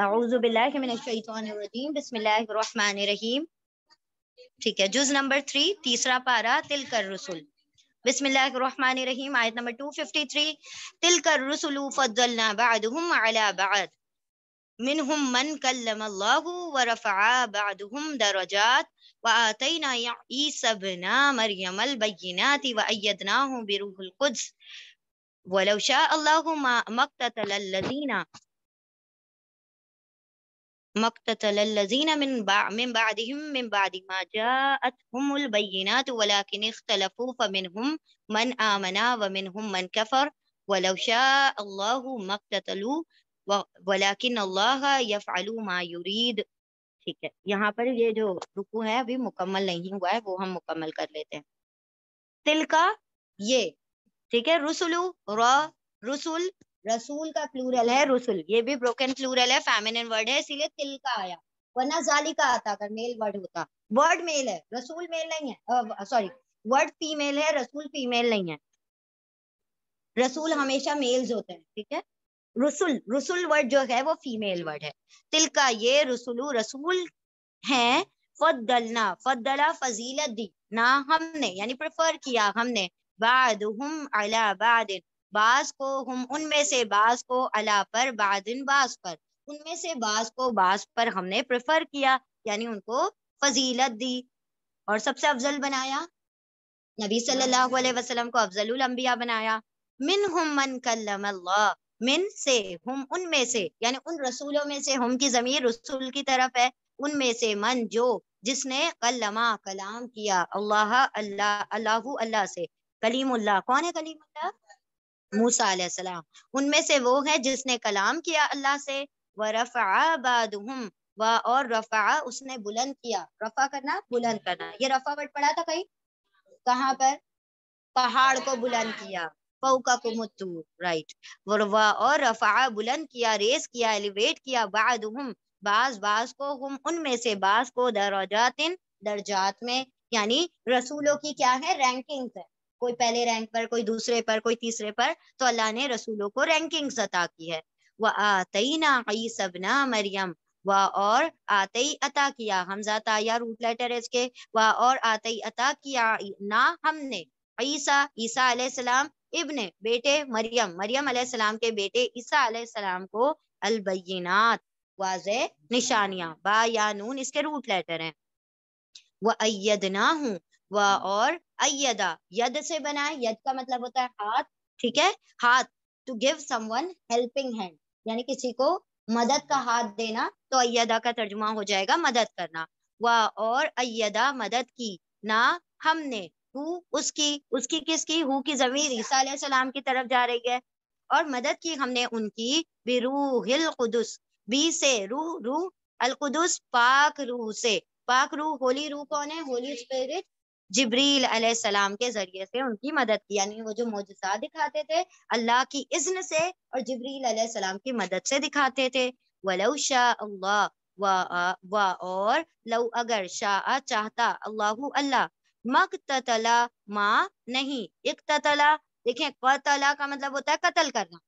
اعوذ باللہ من الشیطان الرجیم، بسم اللہ الرحمن الرحیم. ٹھیک ہے، جز نمبر 3 تیسرا پارا تلک الرسل. بسم اللہ الرحمن الرحیم، آیت نمبر 253. تلک الرسل فضلنا بعضهم على بعض منهم من کلم اللہ ورفع بعضهم درجات وآتینا عیسی ابن مریم البینات وأیدناه بروح القدس ولو شاء اللہ ما اقتتل الذین من بعدهم من بعد ما جاءتهم البینات ولكن اختلفوا فمنهم من آمن ومنهم من کفر ولو شاء اللہ ما اقتتلوا ولیکن اللہ یفعل ما یرید. ٹھیک ہے، یہاں پر یہ جو رکوع ہے ابھی مکمل نہیں ہوا ہے، وہ ہم مکمل کر لیتے ہیں. تل کا یہ، ٹھیک ہے، رسولو رسول، رسول کا پلورل ہے رسول، یہ بھی بروکن پلورل ہے، فیمینن ورڈ ہے، اسی لیے تل کا آیا، ورنہ ذالی کا آتا اگر میل ورڈ ہوتا. ورڈ میل ہے، رسول میل نہیں ہے، سوری ورڈ فیمیل ہے، رسول فیمیل نہیں ہے. رسول ہمیشہ میلز ہوتے ہیں، ٹھیک ہے. رسول ورڈ جو ہے وہ فیمیل ورڈ ہے. تل کا یہ رسولو رسول ہیں، فضلنا فضلا فضیلت دی، نہ ہم نے یعنی پریفر کیا ہم نے، بعضهم علی بعض بعض کو، ہم ان میں سے بعض کو، علی پر، بعض بعض پر، ان میں سے بعض کو بعض پر ہم نے پریفر کیا، یعنی ان کو فضیلت دی اور سب سے افضل بنایا. نبی صلی اللہ علیہ وسلم کو افضل الانبیاء بنایا. منہم من کلم اللہ، من سے، ہم ان میں سے، یعنی ان رسولوں میں سے، ہم کی ضمیر رسول کی طرف ہے، ان میں سے من جو، جس نے کلمہ کلام کیا، اللہ اللہ سے. کلیم اللہ کون ہے؟ کلیم اللہ موسیٰ علیہ السلام. ان میں سے وہ ہے جس نے کلام کیا اللہ سے. ورفع بعضهم، اور رفع اس نے بلند کیا، رفع کرنا بلند کرنا، یہ رفع ورڈ پڑھا تھا کہیں؟ کہاں پر؟ پہاڑ کو بلند کیا، فوقکم الطور، رائٹ. اور رفع بلند کیا، ریز کیا، ایلیویٹ کیا، بعضهم بعض کو، ہم ان میں سے بعض کو، درجات درجات میں، یعنی رسولوں کی کیا ہے؟ رینکنگز ہے، کوئی پہلے رینک پر، کوئی دوسرے پر، کوئی تیسرے پر، تو اللہ نے رسولوں کو رینکنگز عطا کی ہے. وَآتَيْنَا عِيسَى ابْنَ مریم، اور آتی عطا کیا، حمزہ تا یا روٹ لیٹر ہے اس کے، اور آتی عطا کیا نہ ہم نے، عیسیٰ علیہ السلام، ابن بیٹے، مریم علیہ السلام کے بیٹے عیسیٰ علیہ السلام کو، البینات واضح نشانیاں، با یا نون اس کے روٹ لیٹر ہیں. وَأَيَّدْنَاهُ، اور ایدہ ید سے بنا ہے، ید کا مطلب ہوتا ہے ہاتھ، ٹھیک ہے، ہاتھ. To give someone helping hand, یعنی کسی کو مدد کا ہاتھ دینا، تو ایدہ کا ترجمہ ہو جائے گا مدد کرنا. اور ایدہ مدد کی، نہ ہم نے، اس کی کس کی؟ ہو کی ضمیر عیسیٰ علیہ السلام کی طرف جا رہی ہے. اور مدد کی ہم نے ان کی، بروح القدس، بی سے روح القدس پاک روح سے. پاک روح، ہولی روح کون ہے؟ ہولی اسپرٹ، جبریل علیہ السلام کے ذریعے سے ان کی مدد کی، یعنی وہ جو معجزات دکھاتے تھے اللہ کی اذن سے اور جبریل علیہ السلام کی مدد سے دکھاتے تھے. وَلَوْ شَاءَ اللَّهُ، اور لو اگر، شاء چاہتا، اللہ مقتتلا ما نہیں، اقتتلا، دیکھیں قتلا کا مطلب ہوتا ہے قتل کرنا،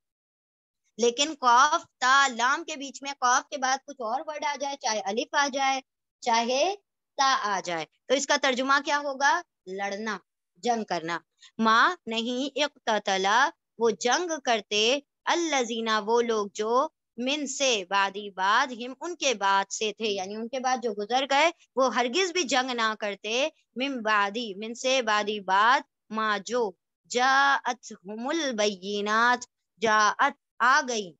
لیکن قاف تا لام کے بیچ میں، قاف کے بعد کچھ اور ورڈ آ جائے، چاہے الف آ جائے چاہے تا آ جائے، تو اس کا ترجمہ کیا ہوگا؟ لڑنا، جنگ کرنا. ما نہیں، اقتتلا وہ جنگ کرتے، الذین وہ لوگ جو، من سے بعدی بعد، ہم ان کے بعد سے تھے، یعنی ان کے بعد جو گزر گئے وہ ہرگز بھی جنگ نہ کرتے، من بعدی من سے بعدی بعد، ما جو، جاءتہم البینات، جاءت آ گئی.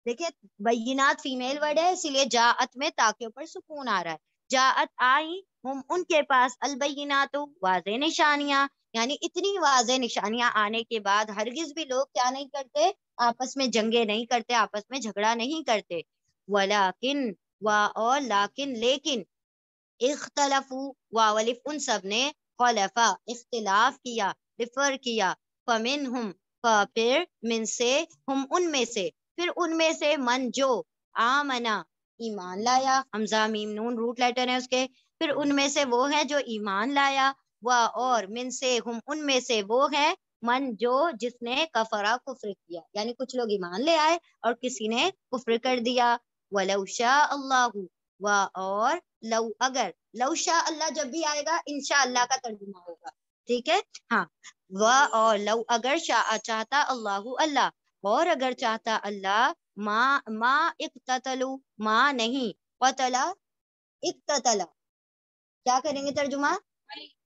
دیکھیں بینات فیمیل ورڈ ہے، اسی لیے جاءت میں تا کے اوپر سکون آ رہا ہے. جاءت آئی، ہم ان کے پاس، البینات واضح نشانیاں، یعنی اتنی واضح نشانیاں آنے کے بعد ہرگز بھی لوگ کیا نہیں کرتے؟ آپس میں جنگیں نہیں کرتے، آپس میں جھگڑا نہیں کرتے. ولیکن، اور لیکن، اختلفوا، واولف ان سب نے، خلفا اختلاف کیا، ڈفر کیا، فمنہم پھر، من سے، ہم ان میں سے، پھر ان میں سے، من جو، آمنا ایمان لایا، حمزہ میم نون روٹ لیٹر ہے اس کے، پھر ان میں سے وہ ہے جو ایمان لایا. اور من سے، ہم ان میں سے وہ ہے، من جو، جس نے کفرا کفر کیا، یعنی کچھ لوگ ایمان لے آئے اور کسی نے کفر کر دیا. وَلَوْ شَاءَ اللَّهُ، اور لو اگر، لو شاء اللہ جب بھی آئے گا انشاءاللہ کا ترجمہ ہوگا، ٹھیک ہے، ہاں، اور لو اگر چاہتا اللہ، اللہ، اور اگر چاہتا اللہ، ما اقتتلوا، ما نہیں، قتلا، اقتتلا، کیا کریں گے ترجمہ؟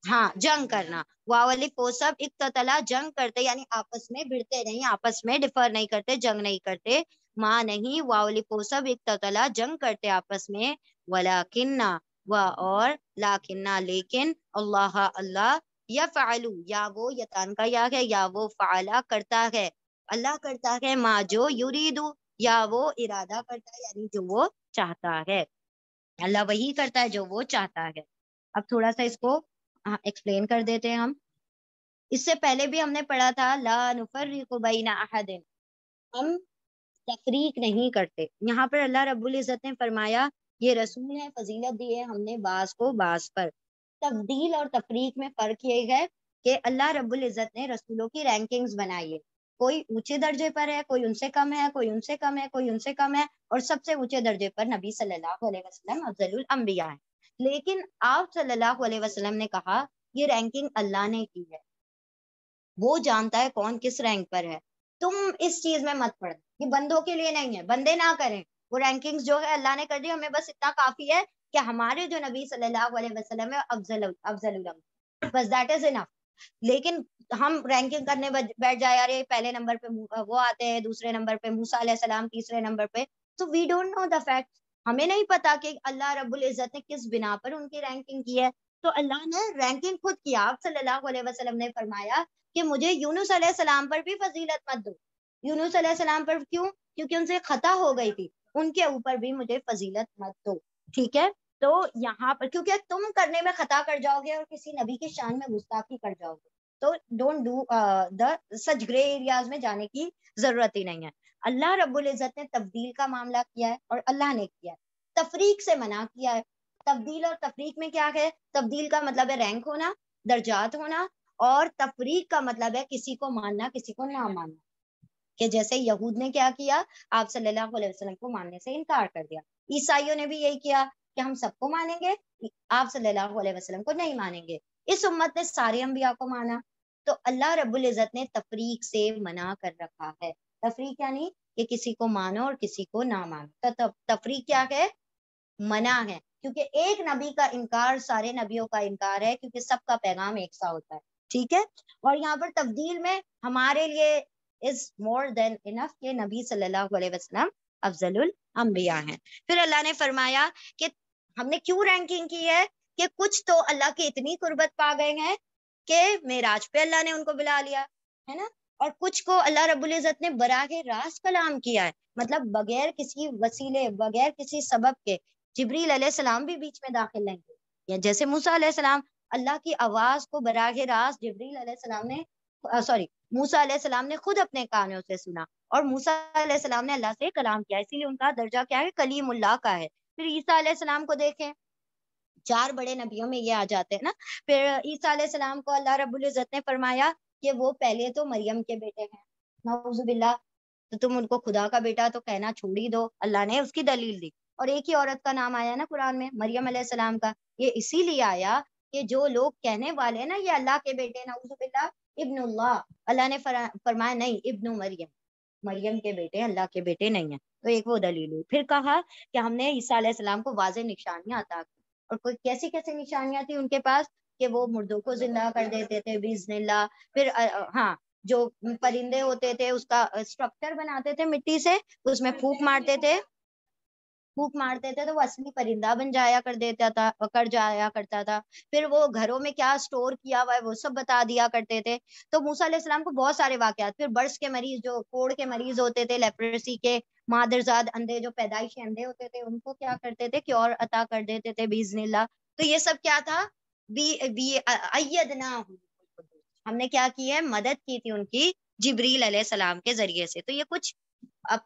ہاں، جنگ کرنا، واو الف وہ سب، اقتتلا جنگ کرتے، یعنی آپس میں بھڑتے نہیں، آپس میں ڈفر نہیں کرتے، جنگ نہیں کرتے، ماں نہیں، واو الف وہ سب، اقتتلا جنگ کرتے آپس میں، ولیکنہ اور لاکنہ لیکن، اللہ اللہ، یفعلو یا وہ یتان کا یا ہے، یا وہ فعلا کرتا ہے، اللہ کرتا ہے، ما جو یریدو یا وہ ارادہ کرتا ہے، یعنی جو وہ چاہتا ہے، اللہ وہی کرتا ہے جو وہ چاہتا ہے۔ اب تھوڑا سا اس کو ایکسپلین کر دیتے ہیں ہم۔ اس سے پہلے بھی ہم نے پڑھا تھا لا نفرق بین احد، ہم تفریق نہیں کرتے۔ یہاں پر اللہ رب العزت نے فرمایا یہ رسول ہے، فضیلت دی ہے ہم نے بعض کو بعض پر۔ تبدیل اور تفریق میں فرق یہ ہے کہ اللہ رب العزت نے رسولوں کی رینکنگز بنائی ہے، کوئی اونچے درجے پر ہے، کوئی ان سے کم ہے، کوئی ان سے کم ہے، کوئی ان سے کم ہے، اور سب سے اونچے درجے پر نبی صلی اللہ علیہ وسلم افضل الانبیاء ہے۔ لیکن آپ صلی اللہ علیہ وسلم نے کہا یہ رینکنگ اللہ نے کی ہے، وہ جانتا ہے کون کس رینک پر ہے، تم اس چیز میں مت پڑ، یہ بندوں کے لیے نہیں ہے، بندے نہ کریں، وہ رینکنگز جو ہے اللہ نے کر دی، ہمیں بس اتنا کافی ہے کہ ہمارے جو نبی صلی اللہ علیہ وسلم ہے افضل الانبیاء، بس دیٹ از انف۔ لیکن ہم رینکنگ کرنے بیٹھ جائے، یار یہ پہلے نمبر پہ وہ آتے ہیں، دوسرے نمبر پہ موسیٰ علیہ السلام، تیسرے نمبر پہ، تو we don't know the fact, ہمیں نہیں پتا کہ اللہ رب العزت نے کس بنا پر ان کی رینکنگ کی ہے۔ تو اللہ نے رینکنگ خود کیا، آپ صلی اللہ علیہ وسلم نے فرمایا کہ مجھے یونس علیہ السلام پر بھی فضیلت مت دو۔ یونس علیہ السلام پر کیوں؟ کیونکہ ان سے خطا ہو گئی تھی، ان کے اوپر بھی مجھے فضیلت مت دو، ٹھیک ہے۔ تو یہاں پر کیونکہ تم کرنے میں خطا کر جاؤ گے اور کسی نبی کی شان میں گستاخی کر جاؤ گے، تو don't do the such grey areas میں جانے کی ضرورت ہی نہیں ہے۔ اللہ رب العزت نے تبدیل کا معاملہ کیا ہے اور اللہ نے کیا ہے، تفریق سے منع کیا ہے۔ تبدیل اور تفریق میں کیا ہے؟ تبدیل کا مطلب ہے رینک ہونا، درجات ہونا، اور تفریق کا مطلب ہے کسی کو ماننا کسی کو نہ ماننا، کہ جیسے یہود نے کیا کیا، آپ صلی اللہ علیہ وسلم کو ماننے سے انکار کر دیا، عیسائیوں نے بھی یہی کیا کہ ہم سب کو مانیں گے، آپ صلی اللہ علیہ وسلم کو نہیں مانیں گے۔ اس امت نے سارے انبیاء کو مانا، تو اللہ رب العزت نے تفریق سے منع کر رکھا ہے۔ تفریق یعنی کہ کسی کو مانو اور کسی کو نہ مانو، تو تفریق کیا ہے؟ منع ہے، کیونکہ ایک نبی کا انکار سارے نبیوں کا انکار ہے، کیونکہ سب کا پیغام ایک سا ہوتا ہے، ٹھیک ہے۔ اور یہاں پر تبدیل میں ہمارے لیے is more than enough کہ نبی صلی اللہ علیہ وسلم افضل الانبیاء ہیں۔ پھر اللہ نے فرمایا کہ ہم نے کیوں رینکنگ کی ہے، کہ کچھ تو اللہ کی اتنی قربت پا گئے ہیں کہ معراج پہ اللہ نے ان کو بلا لیا ہے نا، اور کچھ کو اللہ رب العزت نے براہ راست کلام کیا ہے، مطلب بغیر کسی وسیلے، بغیر کسی سبب کے، جبریل علیہ السلام بھی بیچ میں داخل نہیں ہوئے، یا جیسے موسیٰ علیہ السلام، اللہ کی آواز کو براہ راست جبریل علیہ السلام نے موسیٰ علیہ السلام نے خود اپنے کانوں سے سنا، اور موسیٰ علیہ السلام نے اللہ سے کلام کیا، اسی لیے ان کا درجہ کیا ہے؟ کلیم اللہ کا ہے۔ پھر عیسیٰ علیہ السلام کو دیکھیں، 4 بڑے نبیوں میں یہ آ جاتے ہیں نا۔ پھر عیسیٰ علیہ السلام کو اللہ رب العزت نے فرمایا کہ وہ پہلے تو مریم کے بیٹے ہیں، نعوذ باللہ، تو تم ان کو خدا کا بیٹا تو کہنا چھوڑ ہی دو، اللہ نے اس کی دلیل دی۔ اور ایک ہی عورت کا نام آیا نا قرآن میں، مریم علیہ السلام کا، یہ اسی لیے آیا کہ جو لوگ کہنے والے نا یہ اللہ کے بیٹے، نعوذ باللہ، ابن اللہ، اللہ نے فرمایا نہیں، ابن مریم، مریم کے بیٹے اللہ کے بیٹے نہیں ہیں، تو ایک وہ دلیل ہوئی۔ پھر کہا کہ ہم نے عیسیٰ علیہ السلام کو واضح نشانیاں عطا کی، اور کوئی کیسی کیسی نشانیاں تھی ان کے پاس، کہ وہ مردوں کو زندہ کر دیتے تھے باذن اللہ، پھر ہاں جو پرندے ہوتے تھے اس کا اسٹرکچر بناتے تھے مٹی سے، اس میں پھونک مارتے تھے تو وہ اصلی پرندہ بن جایا کرتا تھا۔ پھر وہ گھروں میں کیا اسٹور کیا ہوا ہے وہ سب بتا دیا کرتے تھے۔ تو موسیٰ علیہ السلام کو بہت سارے واقعات، پھر برس کے مریض، جو کوڑ کے مریض ہوتے تھے، لیپرسی کے مادرزاد اندھے، جو پیدائشی اندھے ہوتے تھے، ان کو کیا کرتے تھے؟ کیور عطا کر دیتے تھے باذن اللہ۔ تو یہ سب کیا تھا؟ ہم نے کیا کی ہے؟ مدد کی تھی ان کی جبریل علیہ السلام کے ذریعے سے۔ تو یہ کچھ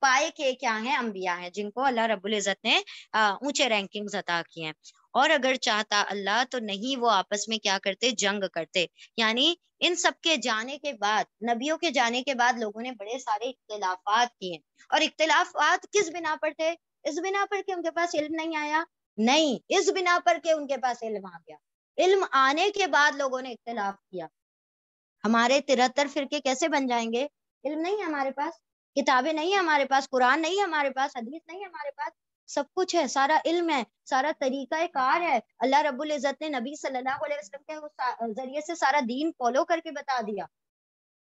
پائے کے کیا ہیں؟ انبیاء ہیں جن کو اللہ رب العزت نے اونچے رینکنگز عطا کیے ہیں۔ اور اگر چاہتا اللہ تو نہیں وہ آپس میں کیا کرتے؟ جنگ کرتے، یعنی ان سب کے جانے کے بعد، نبیوں کے جانے کے بعد لوگوں نے بڑے سارے اختلافات کیے، اور اختلافات کس بنا پر تھے؟ اس بنا پر کہ ان کے پاس علم نہیں آیا؟ نہیں، اس بنا پر کہ ان کے پاس علم آ گیا۔ علم آنے کے بعد لوگوں نے اختلاف کیا۔ ہمارے 73 فرقے کیسے بن جائیں گے؟ علم نہیں ہے ہمارے پاس، کتابیں نہیں ہے ہمارے پاس، قرآن نہیں ہے ہمارے پاس، حدیث نہیں ہے ہمارے پاس، سب کچھ ہے، سارا علم ہے، سارا طریقہ کار ہے۔ اللہ رب العزت نے نبی صلی اللہ علیہ وسلم کے ذریعے سے سارا دین فالو کر کے بتا دیا،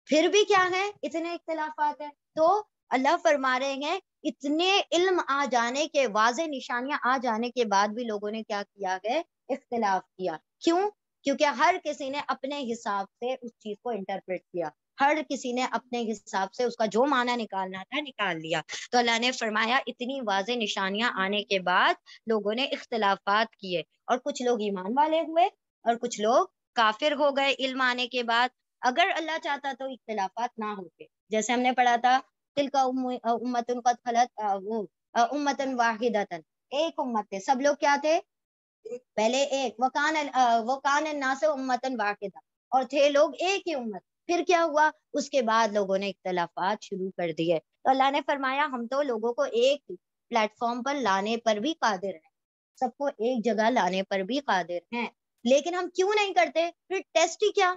پھر بھی کیا ہے؟ اتنے اختلافات ہیں۔ تو اللہ فرما رہے ہیں اتنے علم آ جانے کے، واضح نشانیاں آ جانے کے بعد بھی لوگوں نے کیا کیا ہے؟ اختلاف کیا۔ کیوں؟ کیونکہ ہر کسی نے اپنے حساب سے اس چیز کو انٹرپریٹ کیا، ہر کسی نے اپنے حساب سے اس کا جو معنی نکالنا تھا نکال لیا۔ تو اللہ نے فرمایا اتنی واضح نشانیاں آنے کے بعد لوگوں نے اختلافات کیے، اور کچھ لوگ ایمان والے ہوئے اور کچھ لوگ کافر ہو گئے علم آنے کے بعد۔ اگر اللہ چاہتا تو اختلافات نہ ہوتے، جیسے ہم نے پڑھا تھا تلک امۃ قد خلت، وہ امۃ واحدۃ، ایک امت تھے، سب لوگ کیا تھے؟ پہلے ایک، وکان الناس امۃ واحدہ، اور تھے لوگ ایک ہی امت۔ پھر کیا ہوا؟ اس کے بعد لوگوں نے اختلافات شروع کر دیے۔ تو اللہ نے فرمایا ہم تو لوگوں کو ایک پلیٹ فارم پر لانے پر بھی قادر ہیں، سب کو ایک جگہ لانے پر بھی قادر ہیں، لیکن ہم کیوں نہیں کرتے؟ پھر ٹیسٹ ہی کیا؟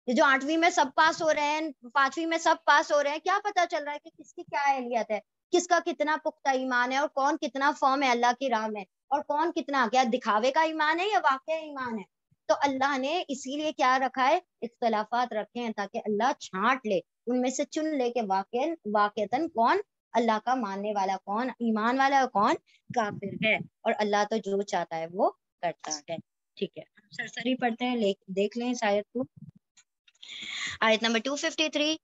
یہ جو 8ویں میں سب پاس ہو رہے ہیں، 5ویں میں سب پاس ہو رہے ہیں، کیا پتا چل رہا ہے کہ کس کی کیا اہلیت ہے، کس کا کتنا پختہ ایمان ہے، اور کون کتنا فارم ہے اللہ کی راہ میں، اور کون کتنا کیا دکھاوے کا ایمان ہے یا واقعی ایمان ہے۔ تو اللہ نے اسی لیے کیا رکھا ہے؟ اختلافات رکھے ہیں تاکہ اللہ چھانٹ لے، ان میں سے چن لے کہ واقعتاً کون اللہ کا ماننے والا، کون ایمان والا، اور کون کافر ہے۔ اور اللہ تو جو چاہتا ہے وہ کرتا ہے۔ ٹھیک ہے، سرسری پڑھتے ہیں، دیکھ لیں اس آیت کو۔ آیت نمبر 253،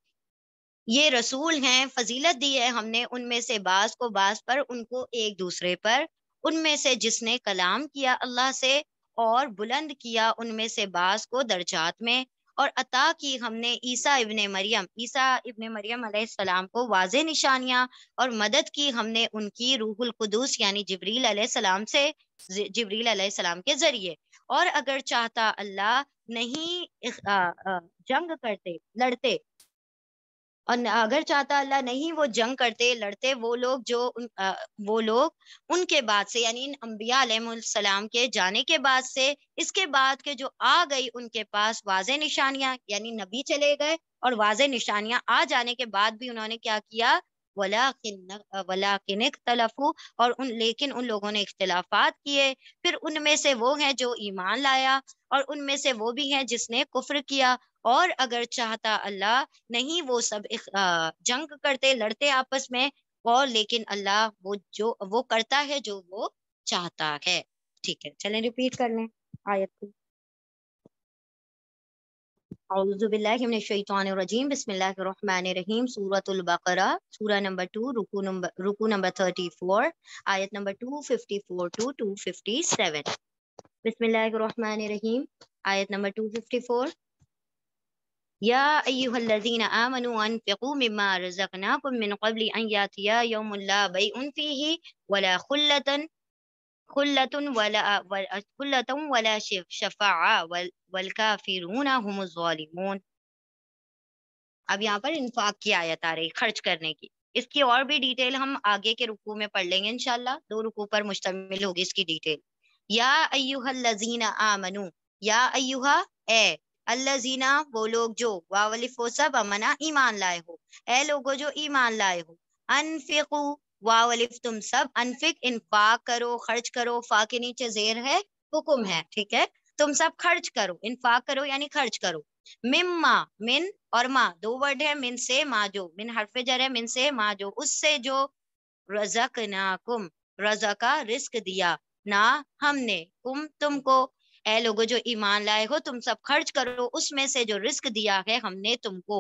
یہ رسول ہیں، فضیلت دی ہے ہم نے ان میں سے بعض کو بعض پر، ان کو ایک دوسرے پر، ان میں سے جس نے کلام کیا اللہ سے اور بلند کیا ان میں سے بعض کو درجات میں، اور عطا کی ہم نے عیسیٰ ابن مریم علیہ السلام کو واضح نشانیاں، اور مدد کی ہم نے ان کی روح القدس یعنی جبریل علیہ السلام سے، جبریل علیہ السلام کے ذریعے۔ اور اگر چاہتا اللہ نہیں جنگ کرتے لڑتے، اور اگر چاہتا اللہ نہیں وہ جنگ کرتے لڑتے وہ لوگ ان کے بعد سے، یعنی ان انبیاء علیہ السلام کے جانے کے بعد سے، اس کے بعد کے جو آ گئی ان کے پاس واضح نشانیاں، یعنی نبی چلے گئے اور واضح نشانیاں آ جانے کے بعد بھی انہوں نے کیا کیا؟ وَلَٰكِنِ اخْتَلَفُوا، اور لیکن ان لوگوں نے اختلافات کیے۔ پھر ان میں سے وہ ہیں جو ایمان لایا، اور ان میں سے وہ بھی ہیں جس نے کفر کیا۔ اور اگر چاہتا اللہ نہیں وہ سب جنگ کرتے لڑتے آپس میں، اور لیکن اللہ وہ کرتا ہے جو وہ چاہتا ہے۔ ٹھیک ہے، چلیں ریپیٹ کر لیں آیت کو۔ اعوذ باللہ من الشیطان الرجیم، بسم اللہ الرحمن الرحیم، سورۃ البقرہ، سورہ نمبر 2، رکو نمبر 34، آیت نمبر 254 to 257۔ بسم اللہ الرحمن الرحیم، آیت نمبر 254۔ یا ایہا الذین آمنوا انفقوا مما رزقناکم من قبل ان یاتی یوم لا بیع فیہ ولا خلۃ ولا شفاعہ والکافرون هم الظالمون۔ اب یہاں پر انفاق کی آیت آ رہی، خرچ کرنے کی۔ اس کی اور بھی ڈیٹیل ہم آگے کے رکوع میں پڑھ لیں گے انشاءاللہ، 2 رکوع پر مشتمل ہوگی اس کی ڈیٹیل۔ یا ایہا الذین آمنو، یا ایہا اے، الذین وہ لوگ جو، واو الف وہ سب امنا ایمان لائے ہو، اے لوگو جو ایمان لائے ہو، انفقو واو الف تم سب، انفق انفاق کرو، خرچ کرو، فا کے نیچے زیر ہے، حکم ہے، ٹھیک ہے، تم سب خرچ کرو، انفاق کرو یعنی خرچ کرو۔ مما، من اور ما، 2 ورڈ ہے، من سے ما جو، من حرف جر ہے، من سے ما جو، اس سے جو، رزقناکم، رزقا رزق دیا، نہ ہم نے، تم کو، اے لوگو جو ایمان لائے ہو تم سب خرچ کرو اس میں سے جو رزق دیا ہے ہم نے تم کو،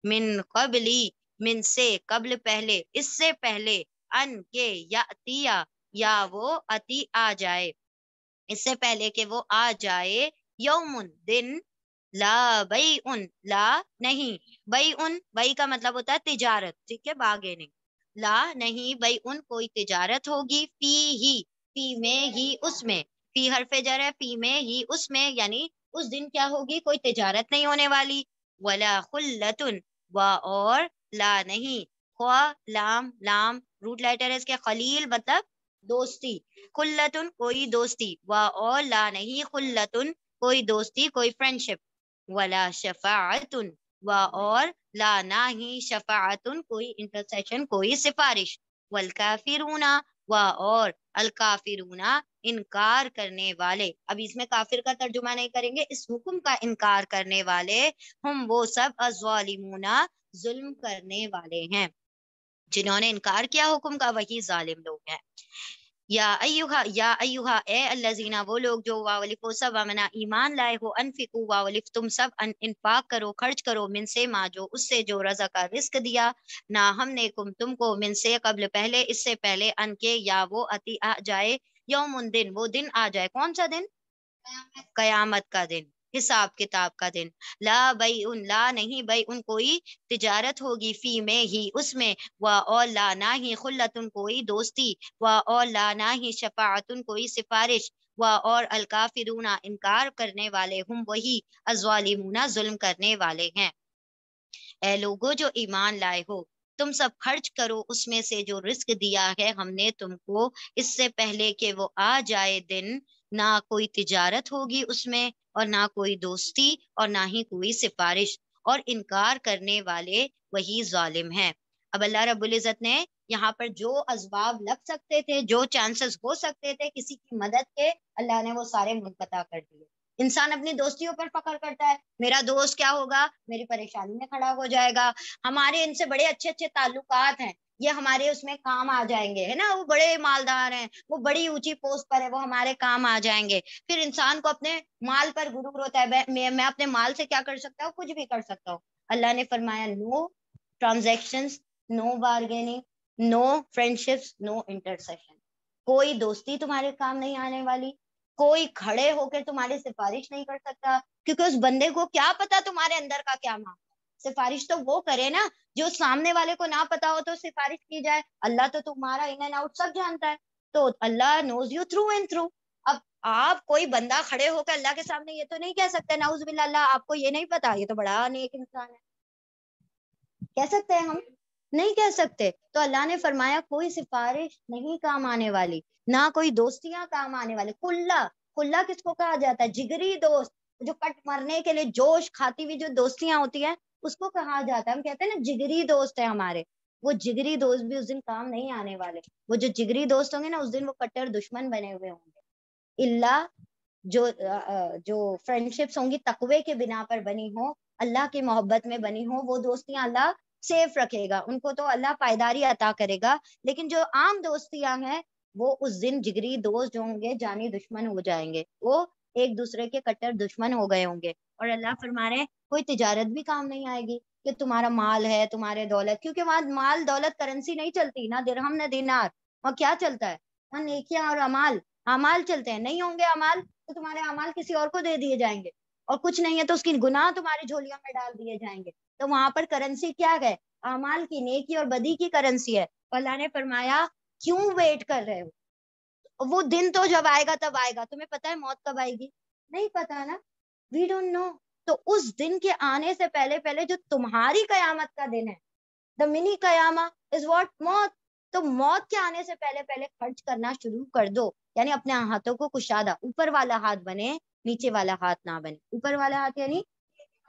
من قبلی، من سے قبل پہلے، اس سے پہلے، ان کے یاتیا، یا وہ اتی آ جائے، اس سے پہلے کہ وہ آ جائے، یومن دن، لا بیعن، لا نہیں، بیعن، بیع کا مطلب ہوتا ہے تجارت، ٹھیک ہے، باگے نہیں، لا نہیں، بیعن کوئی تجارت ہوگی، فی ہی، فی میں ہی، اس میں، فی حرف جر ہے، فی میں ہی، اس میں، یعنی اس دن کیا ہوگی؟ کوئی تجارت نہیں ہونے والی، ولا خلتن، و اور لا نہیں، خوا لام لام روٹ لیٹر ہے اس کے، خلیل مطلب دوستی، خلتن کوئی دوستی، وا اور لا نہیں، خلتن کوئی دوستی کوئی فرینڈشپ، ولا شفاعتن وا اور لا نہ ہی، شفاعتن کوئی انٹرسیشن کوئی سفارش، والکافرون وا اور الکافرون انکار کرنے والے، اب اس میں کافر کا ترجمہ نہیں کریں گے، اس حکم کا انکار کرنے والے، ہم وہ سب الظالمون ظلم کرنے والے ہیں، جنہوں نے انکار کیا حکم کا وہی ظالم لوگ ہیں۔ یا ایوہا اے الذین وہ لوگ جو واولف سب امنا ایمان لائے ہو، انفقو واولف تم سب انفاق کرو خرچ کرو، من سے ما جو اس سے جو رزق کا رزق دیا، نہ ہم نے تم کو، من سے قبل پہلے اس سے پہلے، ان کے یا وہ اتی آ جائے، یوم دن وہ دن آ جائے، کون سا دن؟ قیامت کا دن، حساب کتاب کا دن، لا بیع لا نہیں بیع کوئی تجارت ہوگی، فی میں ہی اس میں، و اور لا نہ ہی، خلتن کوئی دوستی، و اور لا نہ ہی، شفاعتن کوئی سفارش، و اور الکافرون انکار کرنے والے، ہم وہی الظالمون ظلم کرنے والے ہیں۔ اے لوگو جو ایمان لائے ہو، تم سب خرچ کرو اس میں سے جو رزق دیا ہے ہم نے تم کو، اس سے پہلے کہ وہ آ جائے دن، نہ کوئی تجارت ہوگی اس میں، اور نہ کوئی دوستی، اور نہ ہی کوئی سفارش، اور انکار کرنے والے وہی ظالم ہیں۔ اب اللہ رب العزت نے یہاں پر جو اسباب لگ سکتے تھے، جو چانسز ہو سکتے تھے کسی کی مدد کے، اللہ نے وہ سارے منقطع کر دیے۔ انسان اپنی دوستیوں پر فخر کرتا ہے، میرا دوست کیا ہوگا، میری پریشانی میں کھڑا ہو جائے گا، ہمارے ان سے بڑے اچھے اچھے تعلقات ہیں، یہ ہمارے اس میں کام آ جائیں گے، ہے نا، وہ بڑے مالدار ہیں، وہ بڑی اونچی پوسٹ پر ہے، وہ ہمارے کام آ جائیں گے۔ پھر انسان کو اپنے مال پر غرور ہوتا ہے، میں اپنے مال سے کیا کر سکتا ہوں، کچھ بھی کر سکتا ہوں۔ اللہ نے فرمایا نو ٹرانزیکشنز، نو بارگیننگ، نو فرینڈشپس، نو انٹرسیشن، کوئی دوستی تمہارے کام نہیں آنے والی، کوئی کھڑے ہو کے تمہاری سفارش نہیں کر سکتا، کیونکہ اس بندے کو کیا پتا تمہارے اندر کا کیا مانگتا ہے۔ سفارش تو وہ کرے نا جو سامنے والے کو نہ پتا ہو تو سفارش کی جائے، اللہ تو تمہارا ان اینڈ آؤٹ سب جانتا ہے، تو Allah knows you through and through. اب آپ کوئی بندہ کھڑے ہو کے اللہ کے سامنے یہ تو نہیں کہہ سکتے نعوذ باللہ اللہ آپ کو یہ نہیں پتا، یہ تو بڑا نیک انسان ہے، کہہ سکتے ہیں ہم؟ نہیں کہہ سکتے۔ تو اللہ نے فرمایا کوئی سفارش نہیں کام آنے والی، نہ کوئی دوستیاں کام آنے والی۔ کھلا کھلا کس کو کہا جاتا ہے؟ جگری دوست، جو کٹ مرنے کے لیے جوش کھاتی ہوئی جو دوستیاں ہوتی ہیں اس کو کہا جاتا ہے۔ ہم کہتے ہیں نا جگری دوست ہے ہمارے، وہ جگری دوست بھی اس دن کام نہیں آنے والے۔ وہ جو جگری دوست ہوں گے نا اس دن وہ کٹر دشمن بنے ہوئے ہوں گے۔ اللہ جو فرینڈشپس ہوں گی تقوی کے بنا پر بنی ہو، اللہ کی محبت میں بنی ہو، وہ دوستیاں اللہ سیف رکھے گا، ان کو تو اللہ پائیداری عطا کرے گا۔ لیکن جو عام دوستیاں ہیں وہ اس دن جگری دوست جو ہوں گے جانی دشمن ہو جائیں گے، وہ ایک دوسرے کے کٹر دشمن ہو گئے ہوں گے۔ اور اللہ فرما رہے ہیں کوئی تجارت بھی کام نہیں آئے گی کہ تمہارا مال ہے، تمہارے دولت، کیونکہ وہاں مال دولت کرنسی نہیں چلتی، نہ درہم نہ دینار، وہاں کیا چلتا ہے؟ وہاں نیکیاں اور اعمال چلتے ہیں۔ نہیں ہوں گے اعمال تو تمہارے اعمال کسی اور کو دے دیے جائیں گے، اور کچھ نہیں ہے تو اس کی گناہ تمہاری جھولیوں میں ڈال دیے جائیں گے۔ تو وہاں پر کرنسی کیا ہے؟ اعمال کی، نیکی اور بدی کی کرنسی ہے۔ اللہ نے فرمایا کیوں ویٹ کر رہے ہو؟ وہ دن تو جب آئے گا تب آئے گا۔ تمہیں پتا ہے موت کب آئے گی؟ نہیں پتا نا، وی ڈونٹ نو۔ تو اس دن کے آنے سے پہلے پہلے جو تمہاری قیامت کا دن ہے، دا منی قیامہ از واٹ؟ موت۔ تو موت کے آنے سے پہلے پہلے خرچ کرنا شروع کر دو، یعنی اپنے ہاتھوں کو کشادہ، اوپر والا ہاتھ بنے نیچے والا ہاتھ نہ بنے۔ اوپر والا ہاتھ یعنی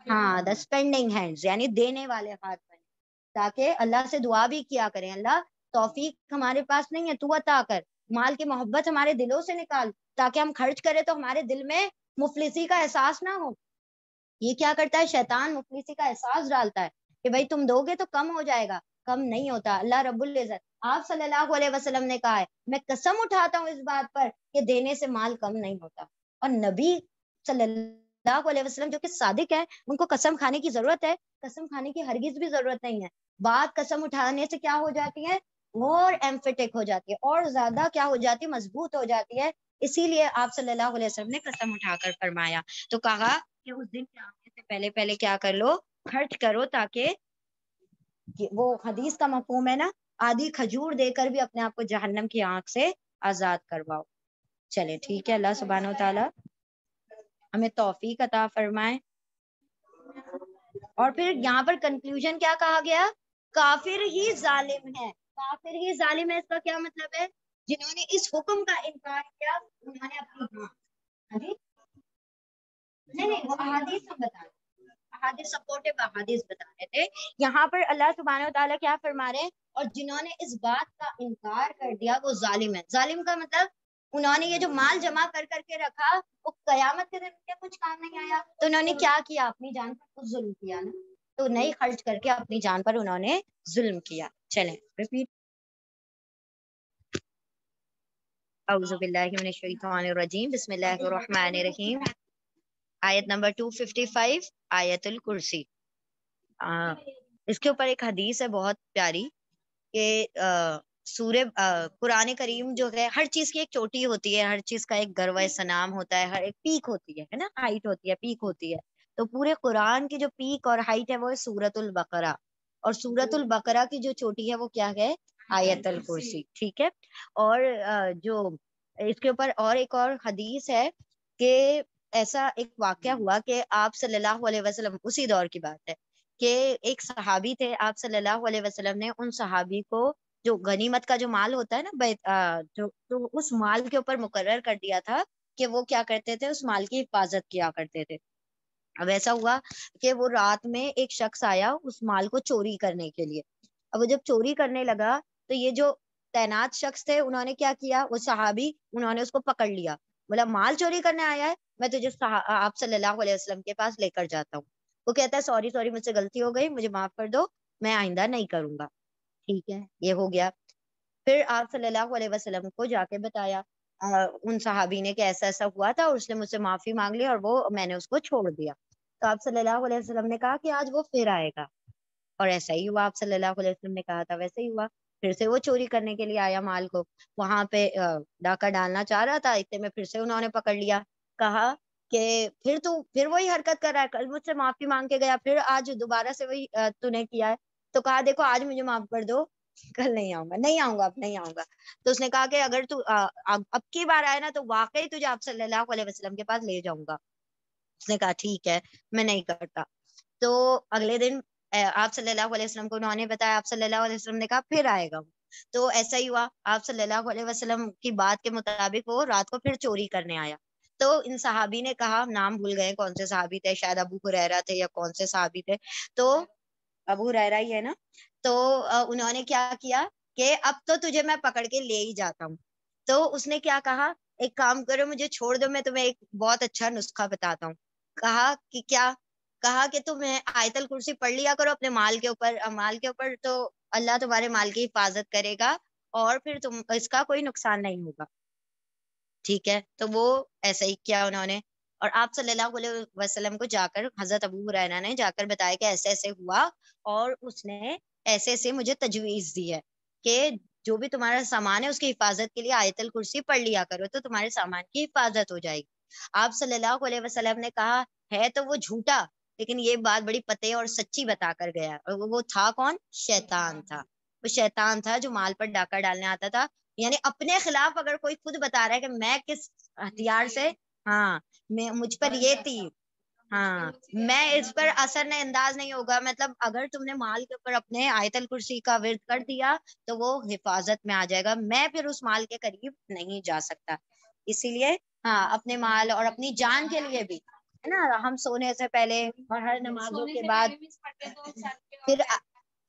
ہاں دا اسپینڈنگ ہینڈز، یعنی دینے والے ہاتھ بنے، تاکہ اللہ سے دعا بھی کیا کریں، اللہ توفیق ہمارے پاس نہیں ہے تو عطا کر، مال کی محبت ہمارے دلوں سے نکال، تاکہ ہم خرچ کریں تو ہمارے دل میں مفلسی کا احساس نہ ہو۔ یہ کیا کرتا ہے؟ شیطان مفلسی کا احساس ڈالتا ہے کہ بھائی تم دو گے تو کم ہو جائے گا، کم نہیں ہوتا۔ اللہ رب العزت آپ صلی اللہ علیہ وسلم نے کہا ہے میں قسم اٹھاتا ہوں اس بات پر کہ دینے سے مال کم نہیں ہوتا، اور نبی صلی اللہ علیہ وسلم جو کہ صادق ہے ان کو قسم کھانے کی ضرورت ہے؟ قسم کھانے کی ہرگز بھی ضرورت نہیں ہے۔ بات قسم اٹھانے سے کیا ہو جاتی ہے؟ اور ایمفیٹک ہو جاتی ہے، اور زیادہ کیا ہو جاتی ہے؟ مضبوط ہو جاتی ہے۔ اسی لیے آپ صلی اللہ علیہ وسلم نے قسم اٹھا کر فرمایا، تو کہا کہ اس دن کے آنے سے پہلے پہلے کیا کر لو؟ خرچ کرو، تاکہ وہ حدیث کا مفہوم ہے نا، آدھی کھجور دے کر بھی اپنے آپ کو جہنم کی آنکھ سے آزاد کرواؤ۔ چلے ٹھیک ہے، اللہ سبحانہ و تعالی ہمیں توفیق عطا فرمائے۔ اور پھر یہاں پر کنکلوژن کیا کہا گیا؟ کافر ہی ظالم ہے. کافر ہی ظالم ہے اس کا کیا مطلب ہے؟ جنہوں نے اس حکم کا انکار کیا انہوں نے اپنی نہیں وہ احادیث ہم بتا رہے ہیں، احادیث سپورٹیو احادیث بتا رہے تھے. یہاں پر اللہ سبحانہ و تعالیٰ کیا فرما رہے ہیں؟ اور جنہوں نے اس بات کا انکار کر دیا وہ ظالم ہے. ظالم کا مطلب انہوں نے یہ جو مال جمع کر کر کے رکھا وہ قیامت کے دن کے کچھ کام نہیں آیا، تو انہوں نے کیا کیا؟ اپنی جان پر کچھ ظلم کیا نا، تو نہیں خرچ کر کے اپنی جان پر انہوں نے ظلم کیا. چلیں ریپیٹ. اعوذ باللہ من الشیطان الرجیم، بسم اللہ الرحمن الرحیم. آیت نمبر 255 آیت الکرسی. اس کے اوپر ایک حدیث ہے بہت پیاری کہ سورہ قرآن کریم جو ہے ہر چیز کی ایک چوٹی ہوتی ہے، ہر چیز کا ایک گروہ سنام ہوتا ہے، ہر ایک پیک ہوتی ہے نا، ہائٹ ہوتی ہے، پیک ہوتی ہے. تو پورے قرآن کی جو پیک اور ہائٹ ہے وہ ہے سورۃ البقرہ، اور سورۃ البقرہ کی جو چوٹی ہے وہ کیا ہے؟ آیت الکرسی. ٹھیک ہے. اور جو اس کے اوپر اور ایک اور حدیث ہے کہ ایسا ایک واقعہ ہوا کہ آپ صلی اللہ علیہ وسلم، اسی دور کی بات ہے کہ ایک صحابی تھے، آپ صلی اللہ علیہ وسلم نے ان صحابی کو جو غنیمت کا جو مال ہوتا ہے نا تو اس مال کے اوپر مقرر کر دیا تھا کہ وہ کیا کرتے تھے؟ اس مال کی حفاظت کیا کرتے تھے. اب ایسا ہوا کہ وہ رات میں ایک شخص آیا اس مال کو چوری کرنے کے لیے. اب وہ جب چوری کرنے لگا تو یہ جو تعینات شخص تھے انہوں نے کیا کیا؟ وہ صحابی انہوں نے اس کو پکڑ لیا، بولا مال چوری کرنے آیا ہے، میں تجھے آپ صلی اللہ علیہ وسلم کے پاس لے کر جاتا ہوں. وہ کہتا ہے سوری مجھ سے غلطی ہو گئی، مجھے معاف کر دو، میں آئندہ نہیں کروں گا. ٹھیک ہے، یہ ہو گیا. پھر آپ صلی اللہ علیہ وسلم کو جا کے بتایا ان صحابی نے کہ ایسا ایسا ہوا تھا، اور اس نے مجھ سے معافی مانگ لی اور وہ میں نے اس کو چھوڑ دیا. تو آپ صلی اللہ علیہ وسلم نے کہا کہ آج وہ پھر آئے گا، اور ایسا ہی ہوا. آپ صلی اللہ علیہ وسلم نے کہا تھا ویسے ہی ہوا. پھر سے وہ چوری کرنے کے لیے آیا مال کو، وہاں پہ ڈاکہ ڈالنا چاہ رہا تھا، اتنے میں پھر سے انہوں نے پکڑ لیا. کہا کہ پھر وہی حرکت کر رہا ہے، کل مجھ سے معافی مانگ کے گیا، پھر آج دوبارہ سے وہی تو نے کیا ہے. تو کہا دیکھو آج مجھے معاف کر دو، کل نہیں آؤں گا، نہیں آؤں گا، اب نہیں آؤں گا. تو اس نے کہا کہ اگر تو اب کی بار آئے نا تو واقعی تجھے آپ صلی اللہ علیہ وسلم کے پاس لے جاؤں گا. اس نے کہا ٹھیک ہے میں نہیں کرتا. تو اگلے دن آپ صلی اللہ علیہ وسلم کو انہوں نے بتایا، آپ صلی اللہ علیہ وسلم نے کہا پھر آئے گا. تو ایسا ہی ہوا، آپ صلی اللہ علیہ وسلم کی بات کے مطابق وہ رات کو پھر چوری کرنے آیا. تو ان صحابی نے کہا، نام بھول گئے کون سے صحابی تھے، شاید ابو ہریرہ تھے یا کون سے صحابی تھے، تو ابو ہریرہ ہی ہے نا. تو انہوں نے کیا کیا کہ اب تو تجھے میں پکڑ کے لے ہی جاتا ہوں. تو اس نے کیا کہا، ایک کام کرو مجھے چھوڑ دو، میں تمہیں ایک بہت اچھا نسخہ بتاتا ہوں. کہا کہ کیا؟ کہا کہ تم آیت الکرسی پڑھ لیا کرو اپنے مال کے اوپر تو اللہ تمہارے مال کی حفاظت کرے گا اور پھر تم اس کا کوئی نقصان نہیں ہوگا. ٹھیک ہے. تو وہ ایسا ہی کیا انہوں نے، اور آپ صلی اللہ علیہ وسلم کو جا کر حضرت ابو ہریرہ نے جا کر بتایا کہ ایسے ایسے ہوا، اور اس نے ایسے ایسے مجھے تجویز دی ہے کہ جو بھی تمہارا سامان ہے اس کی حفاظت کے لیے آیت الکرسی پڑھ لیا کرو تو تمہارے سامان کی حفاظت ہو جائے گی. آپ صلی اللہ علیہ وسلم نے کہا ہے تو وہ جھوٹا، لیکن یہ بات بڑی پتے اور سچی بتا کر گیا. اور وہ تھا کون؟ شیطان تھا. وہ شیطان تھا جو مال پر ڈاکہ ڈالنے آتا تھا. یعنی اپنے خلاف اگر کوئی خود بتا رہا ہے کہ میں کس ہتھیار سے، ہاں مجھ پر یہ تھی، ہاں میں اس پر اثر انداز نہیں ہوگا، مطلب اگر تم نے مال کے اوپر اپنے آیت الکرسی کا ورد کر دیا تو وہ حفاظت میں آ جائے گا، میں پھر اس مال کے قریب نہیں جا سکتا. اسی لیے ہاں اپنے مال اور اپنی جان کے لیے بھی ہے نا، ہم سونے سے پہلے اور ہر نمازوں کے بعد پھر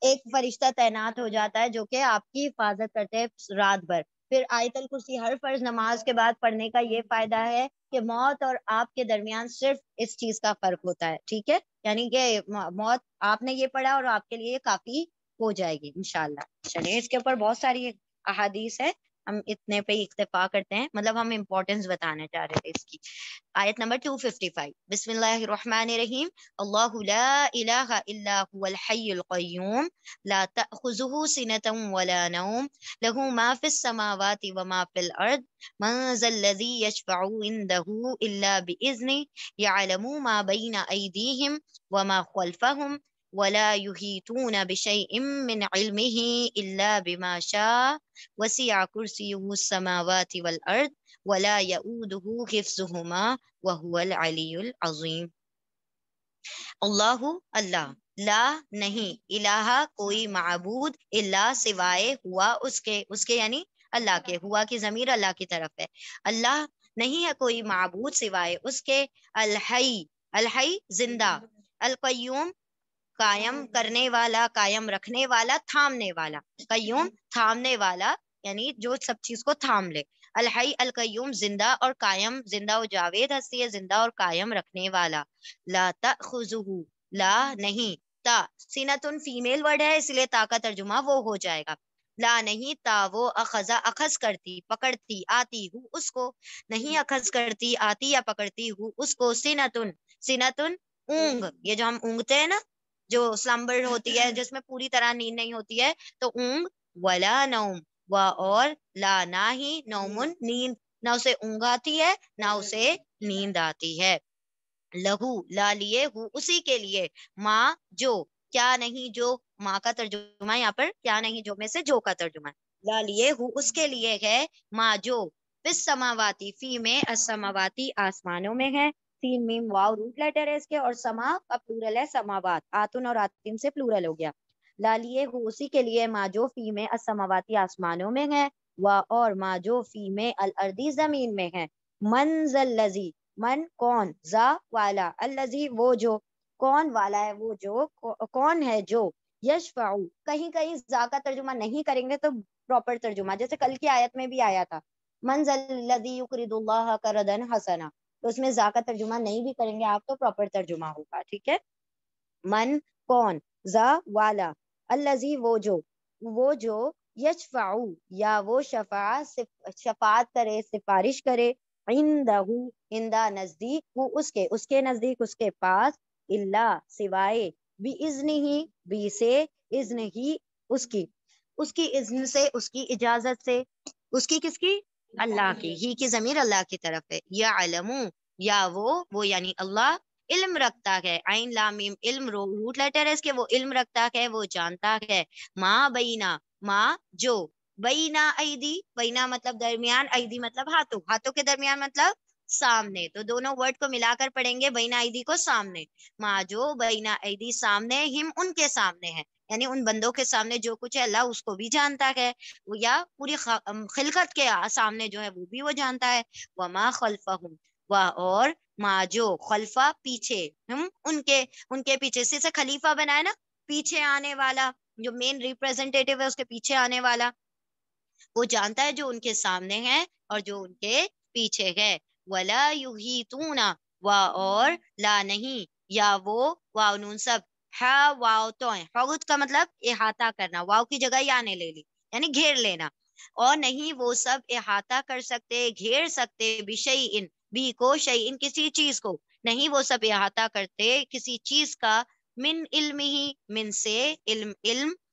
ایک فرشتہ تعینات ہو جاتا ہے جو کہ آپ کی حفاظت کرتے ہیں رات بھر. پھر آیت الکرسی ہر فرض نماز کے بعد پڑھنے کا یہ فائدہ ہے کہ موت اور آپ کے درمیان صرف اس چیز کا فرق ہوتا ہے. ٹھیک ہے، یعنی کہ موت آپ نے یہ پڑھا اور آپ کے لیے یہ کافی ہو جائے گی انشاءاللہ. چلیے اس کے اوپر بہت ساری احادیث ہے، ہم اتنے پہ اکتفا کرتے ہیں، مطلب ہم امپورٹنس بتانا چاہ رہے تھے اس کی. آیت نمبر 255 بسم اللہ الرحمن الرحیم. اللہ لا الہ الا هو الحی القیوم لا تأخذه سنة ولا نوم له ما في السماوات وما في الارض من ذا الذی یشفع عنده الا بإذنه يعلم ما بین ایدیہم وما خلفهم ولا يحيطون بشيء من علمه إلا بما شاء وسع كرسيه السماوات والأرض ولا يؤوده حفظهما وهو العلي العظيم. اللہ لا نہیں، الہ کوئی معبود، الا سوائے، ہوا اس کے یعنی اللہ کے، ہوا کی ضمیر اللہ کی طرف ہے، اللہ نہیں ہے کوئی معبود سوائے اس کے، الحی، الحی زندہ، القیوم قائم کرنے والا، قائم رکھنے والا، تھامنے والا، قیوم تھامنے والا یعنی جو سب چیز کو تھام لے، الحی القیوم زندہ اور قائم، زندہ و جاوید ہستی ہے، زندہ اور قائم رکھنے والا، لا تأخذہ، لا نہیں، تا سینتن فیمیل ورڈ ہے اس لیے تا کا ترجمہ وہ ہو جائے گا، لا نہیں تا وہ، اخذا اخذ کرتی پکڑتی، آتی ہوں اس کو، نہیں اخذ کرتی آتی یا پکڑتی ہوں اس کو، سینتن، سینتن اونگ، یہ جو ہم اونگتے ہیں نا، جو سلمبر ہوتی ہے جس میں پوری طرح نیند نہیں ہوتی ہے تو اونگ، ولا نوم، و اور لا نہ ہی، نومن نیند، نہ اسے اونگ آتی ہے نہ اسے نیند آتی ہے، لہو لا لیے، ہو اسی کے لیے، ماں جو، کیا نہیں جو، ماں کا ترجمہ یہاں پر کیا نہیں جو میں سے جو کا ترجمہ ہے، لا لیے ہو اس کے لیے ہے، ماں جو، فس سماواتی، فی میں، السماواتی آسمانوں میں ہے، سین میم واو روٹ لیٹر ہے اس کے، اور سما کا پلورل ہے سماوات، آتن اور آتن سے پلورل ہو گیا، لا لیے ہو اسی کے لیے، ماں جو فی میں السماواتی آسمانوں میں ہے، و اور ماں جو فی میں الارضی زمین میں ہے، من ذل لذی، من کون، ذا والا، الذی وہ جو، کون والا ہے وہ جو، کون ہے جو، یشفع، کہیں کہیں ذا کا ترجمہ نہیں کریں گے تو پراپر ترجمہ، جیسے کل کی آیت میں بھی آیا تھا، من ذل الذی یقرض اللہ قرضا حسنا، تو اس میں ذا کا ترجمہ نہیں بھی کریں گے آپ تو پراپر ترجمہ ہوگا، ٹھیک ہے، من کون، ذا والا، الذی وہ جو یشفع یا وہ شفاعت کرے، سفارش کرے، عندہ، عندہ نزدیک، وہ اس کے نزدیک، اس کے پاس، اللہ سوائے، باذن ہی، بی سے، اذن ہی اس کی اذن سے، اس کی اجازت سے، اس کی کس کی، اللہ کی، ہی کی ضمیر اللہ کی طرف ہے، یعلم، یا وہ یعنی اللہ، علم رکھتا ہے، عین لام میم علم روٹ لیٹر ہے اس کے، وہ علم رکھتا ہے، وہ جانتا ہے، ماں بینا، ماں جو، بینا ایدی، بینا مطلب درمیان، ایدی مطلب ہاتھوں، ہاتھوں کے درمیان مطلب سامنے، تو دونوں ورڈ کو ملا کر پڑھیں گے، بینا ایدی کو سامنے، ماں جو بینا ایدی سامنے، ہم ان کے سامنے ہے، یعنی ان بندوں کے سامنے جو کچھ ہے اللہ اس کو بھی جانتا ہے، یا پوری خلقت کے سامنے جو ہے وہ بھی وہ جانتا ہے، وما خلفہم، اور ما جو، خلفہ پیچھے، ہم ان کے پیچھے سے خلیفہ بنائے نا، پیچھے آنے والا، جو مین ریپریزنٹیٹیو ہے اس کے پیچھے آنے والا، وہ جانتا ہے جو ان کے سامنے ہے اور جو ان کے پیچھے ہے، ولا یحیطون، اور لا نہیں، یا وہ، واو نون سب، ہا واو تو ہے، حوت کا مطلب احاطہ کرنا، واو کی جگہ یا نے لے لی یعنی گھیر لینا، اور نہیں وہ سب احاطہ کر سکتے، گھیر سکتے، بشیء بھی کو، شیء کسی چیز کو، نہیں وہ سب احاطہ کرتے کسی چیز کا، من علم ہی، من سے، علم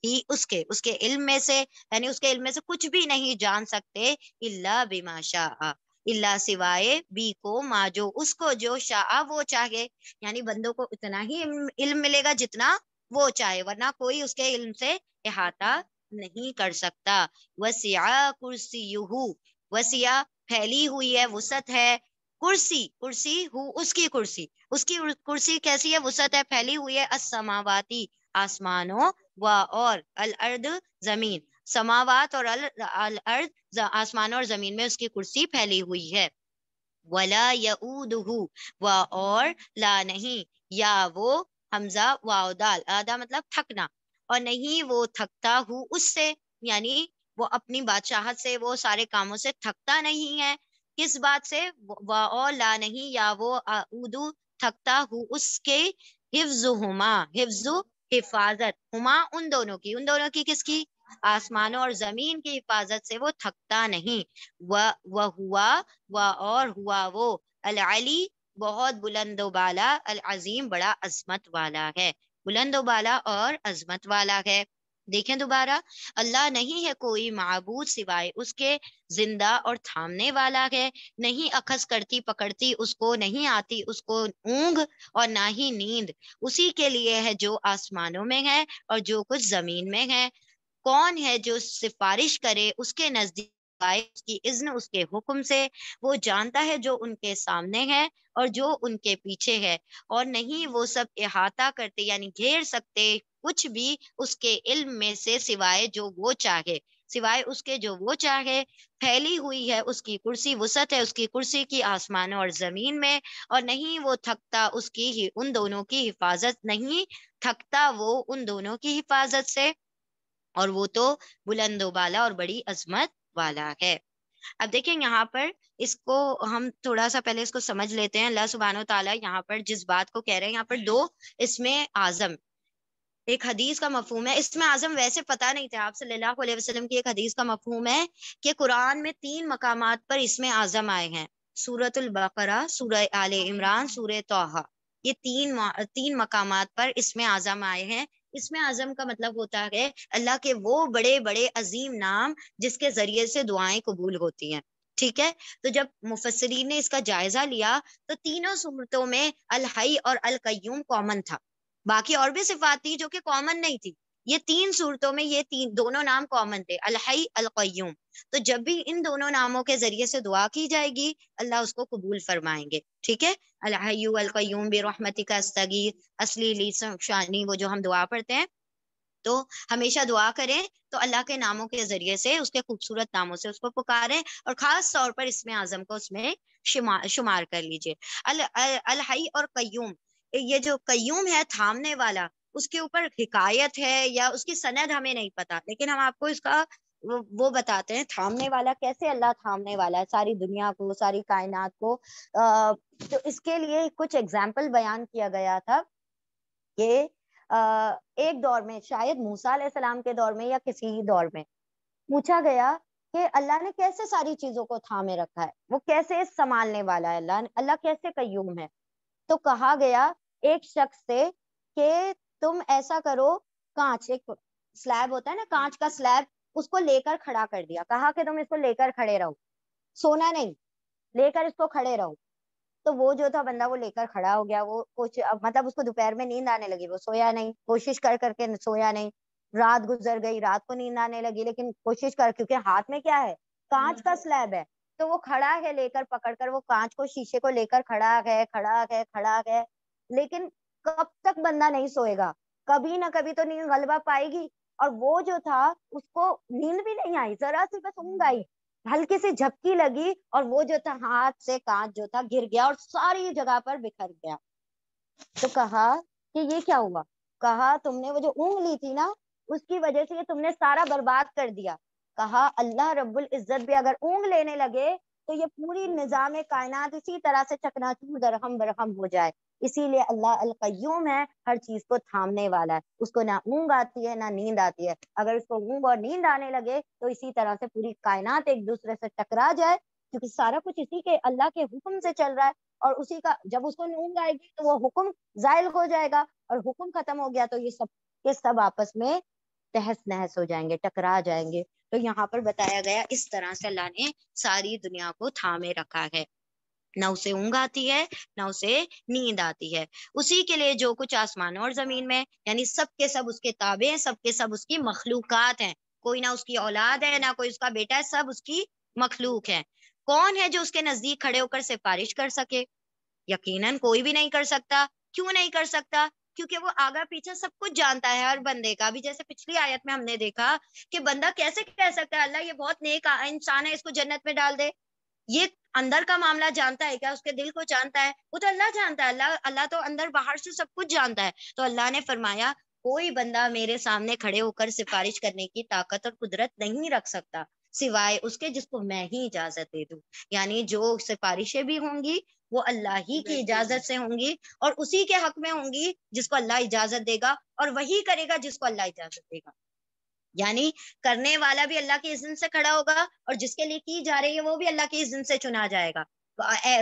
ہی اس کے علم میں سے، یعنی اس کے علم میں سے کچھ بھی نہیں جان سکتے، الا بما شاء، اللہ سوائے، بھی کو، ما جو، اس کو جو، شاء وہ چاہے، یعنی بندوں کو اتنا ہی علم ملے گا جتنا وہ چاہے، ورنہ کوئی اس کے علم سے احاطہ نہیں کر سکتا، وسع کرسیہ، وسع پھیلی ہوئی ہے، وسعت ہے، کرسی ہو اس کی کرسی کیسی ہے، وسعت ہے، پھیلی ہوئی ہے، السماواتی آسمانوں، و اور الارض زمین، سماوات اور الارض آسمانوں اور زمین میں اس کی کرسی پھیلی ہوئی ہے، ولا یعودہ، و اور لا نہیں، یا وہ، حمزہ واو دال، آدھا مطلب تھکنا، اور نہیں وہ تھکتا ہوں اس سے، یعنی وہ اپنی بادشاہت سے، وہ سارے کاموں سے تھکتا نہیں ہے، کس بات سے، و اور لا نہیں، یا وہ اعودو تھکتا ہوں اس کے، حفظہما، حفظ حفاظت، ہما ان دونوں کی کس کی، آسمانوں اور زمین کی حفاظت سے وہ تھکتا نہیں، وہ ہوا، اور ہوا وہ، العلی بہت بلند و بالا، العظیم بڑا عظمت والا ہے، بلند و بالا اور عظمت والا ہے، دیکھیں دوبارہ، اللہ نہیں ہے کوئی معبود سوائے اس کے، زندہ اور تھامنے والا ہے، نہیں اخذ کرتی پکڑتی اس کو، نہیں آتی اس کو اونگ اور نہ ہی نیند، اسی کے لیے ہے جو آسمانوں میں ہے اور جو کچھ زمین میں ہے، کون ہے جو سفارش کرے اس کے نزدیک سوائے اس کی اذن، اس کے حکم سے۔ وہ جانتا ہے جو ان کے سامنے ہے اور جو ان کے پیچھے ہے، اور نہیں وہ سب احاطہ کرتے یعنی گھیر سکتے کچھ بھی اس کے علم میں سے سوائے جو وہ چاہے، سوائے اس کے جو وہ چاہے۔ پھیلی ہوئی ہے اس کی کرسی، وسعت ہے اس کی کرسی کی آسمانوں اور زمین میں، اور نہیں وہ تھکتا اس کی ہی ان دونوں کی حفاظت، نہیں تھکتا وہ ان دونوں کی حفاظت سے، اور وہ تو بلند و بالا اور بڑی عظمت والا ہے۔ اب دیکھیں یہاں پر اس کو ہم تھوڑا سا پہلے اس کو سمجھ لیتے ہیں۔ اللہ سبحانہ و تعالیٰ یہاں پر جس بات کو کہہ رہے ہیں، یہاں پر دو اسم اعظم، ایک حدیث کا مفہوم ہے۔ اسم اعظم ویسے پتہ نہیں تھا، آپ صلی اللہ علیہ وسلم کی ایک حدیث کا مفہوم ہے کہ قرآن میں 3 مقامات پر اسم اعظم آئے ہیں، سورۃ البقرہ، سورہ آل عمران، سورہ طٰہٰ۔ یہ تین مقامات پر اسم اعظم آئے ہیں۔ اسم اعظم کا مطلب ہوتا ہے اللہ کے وہ بڑے بڑے عظیم نام جس کے ذریعے سے دعائیں قبول ہوتی ہیں، ٹھیک ہے۔ تو جب مفسرین نے اس کا جائزہ لیا تو تینوں صورتوں میں الحی اور القیوم کامن تھا، باقی اور بھی صفات تھی جو کہ کامن نہیں تھی، یہ 3 صورتوں میں یہ دونوں نام کامن تھے، الحی القیوم۔ تو جب بھی ان دونوں ناموں کے ذریعے سے دعا کی جائے گی اللہ اس کو قبول فرمائیں گے، ٹھیک ہے۔ الحی القیوم برحمتک استغیث، اصلی لی شانی، وہ جو ہم دعا پڑھتے ہیں، تو ہمیشہ دعا کریں تو اللہ کے ناموں کے ذریعے سے، اس کے خوبصورت ناموں سے اس کو پکاریں، اور خاص طور پر اسم اعظم کو اس میں شمار کر لیجئے۔ الحی اور قیوم، یہ جو قیوم ہے تھامنے والا، اس کے اوپر حکایت ہے یا اس کی سند ہمیں نہیں پتا، لیکن ہم آپ کو اس کا وہ بتاتے ہیں تھامنے والا کیسے اللہ تھامنے والا ہے ساری دنیا کو، ساری کائنات کو۔ تو اس کے لیے کچھ اگزامپل بیان کیا گیا تھا کہ ایک دور میں، شاید موسیٰ علیہ السلام کے دور میں یا کسی دور میں، پوچھا گیا کہ اللہ نے کیسے ساری چیزوں کو تھامے رکھا ہے، وہ کیسے سنبھالنے والا ہے، اللہ کیسے قیوم ہے۔ تو کہا گیا ایک شخص سے کہ تم ایسا کرو، کانچ، ایک سلیب ہوتا ہے نا کانچ کا سلیب، اس کو لے کر کھڑا کر دیا، کہا کہ تم اس کو لے کر کھڑے رہو، سونا نہیں، لے کر اس کو کھڑے رہو۔ تو وہ جو تھا بندہ وہ لے کر کھڑا ہو گیا، وہ کچھ مطلب اس کو دوپہر میں نیند آنے لگی، وہ سویا نہیں، کوشش کر کر کے سویا نہیں، رات گزر گئی، رات کو نیند آنے لگی، لیکن کوشش کر، کیونکہ ہاتھ میں کیا ہے، کانچ کا سلیب ہے، تو وہ کھڑا ہے لے کر پکڑ کر، وہ کانچ کو، شیشے کو لے کر کھڑا ہے، لیکن کب تک بندہ نہیں سوئے گا، کبھی نہ کبھی تو نیند غلبہ پائے گی۔ اور وہ جو تھا اس کو نیند بھی نہیں آئی، ذرا سی بس اونگ آئی، ہلکی سی جھپکی لگی، اور وہ جو تھا ہاتھ سے کانچ جو تھا گر گیا اور ساری جگہ پر بکھر گیا۔ تو کہا کہ یہ کیا ہوا، کہا تم نے وہ جو اونگ لی تھی نا، اس کی وجہ سے یہ تم نے سارا برباد کر دیا۔ کہا اللہ رب العزت بھی اگر اونگ لینے لگے تو یہ پوری نظام کائنات اسی طرح سے چکناچور درہم برہم ہو جائے۔ اسی لیے اللہ القیوم ہے، ہر چیز کو تھامنے والا ہے، اس کو نہ اونگ آتی ہے نہ نیند آتی ہے، اگر اس کو اونگ اور نیند آنے لگے تو اسی طرح سے پوری کائنات ایک دوسرے سے ٹکرا جائے، کیونکہ سارا کچھ اسی کے اللہ کے حکم سے چل رہا ہے، اور اسی کا جب اس کو اونگ آئے گی تو وہ حکم زائل ہو جائے گا، اور حکم ختم ہو گیا تو یہ سب کے سب آپس میں تہس نہس ہو جائیں گے، ٹکرا جائیں گے۔ تو یہاں پر بتایا گیا اس طرح سے اللہ نے ساری دنیا کو تھامے رکھا ہے، نہ اسے اونگ آتی ہے نہ اسے نیند آتی ہے۔ اسی کے لیے جو کچھ آسمانوں اور زمین میں، یعنی سب کے سب اس کے تابع ہیں، سب کے سب اس کی مخلوقات ہیں، کوئی نہ اس کی اولاد ہے نہ کوئی اس کا بیٹا ہے، سب اس کی مخلوق ہے۔ کون ہے جو اس کے نزدیک کھڑے ہو کر سفارش کر سکے؟ یقیناً کوئی بھی نہیں کر سکتا۔ کیوں نہیں کر سکتا؟ کیونکہ وہ آگا پیچھے سب کچھ جانتا ہے ہر بندے کا۔ بھی جیسے پچھلی آیت میں ہم نے دیکھا کہ بندہ کیسے کہہ سکتا ہے اللہ یہ بہت نیک انسان ہے، اس کو جنت میں ڈال دے، یہ اندر کا معاملہ جانتا ہے کیا؟ اس کے دل کو جانتا ہے؟ وہ تو اللہ جانتا ہے، اللہ تو اندر باہر سے سب کچھ جانتا ہے۔ تو اللہ نے فرمایا کوئی بندہ میرے سامنے کھڑے ہو کر سفارش کرنے کی طاقت اور قدرت نہیں رکھ سکتا سوائے اس کے جس کو میں ہی اجازت دے دوں، یعنی جو سفارشیں بھی ہوں گی وہ اللہ ہی کی اجازت سے ہوں گی، اور اسی کے حق میں ہوں گی جس کو اللہ اجازت دے گا، اور وہی کرے گا جس کو اللہ اجازت دے گا، یعنی کرنے والا بھی اللہ کی اذن سے کھڑا ہوگا، اور جس کے لیے کی جا رہی ہے وہ بھی اللہ کی اذن سے چنا جائے گا۔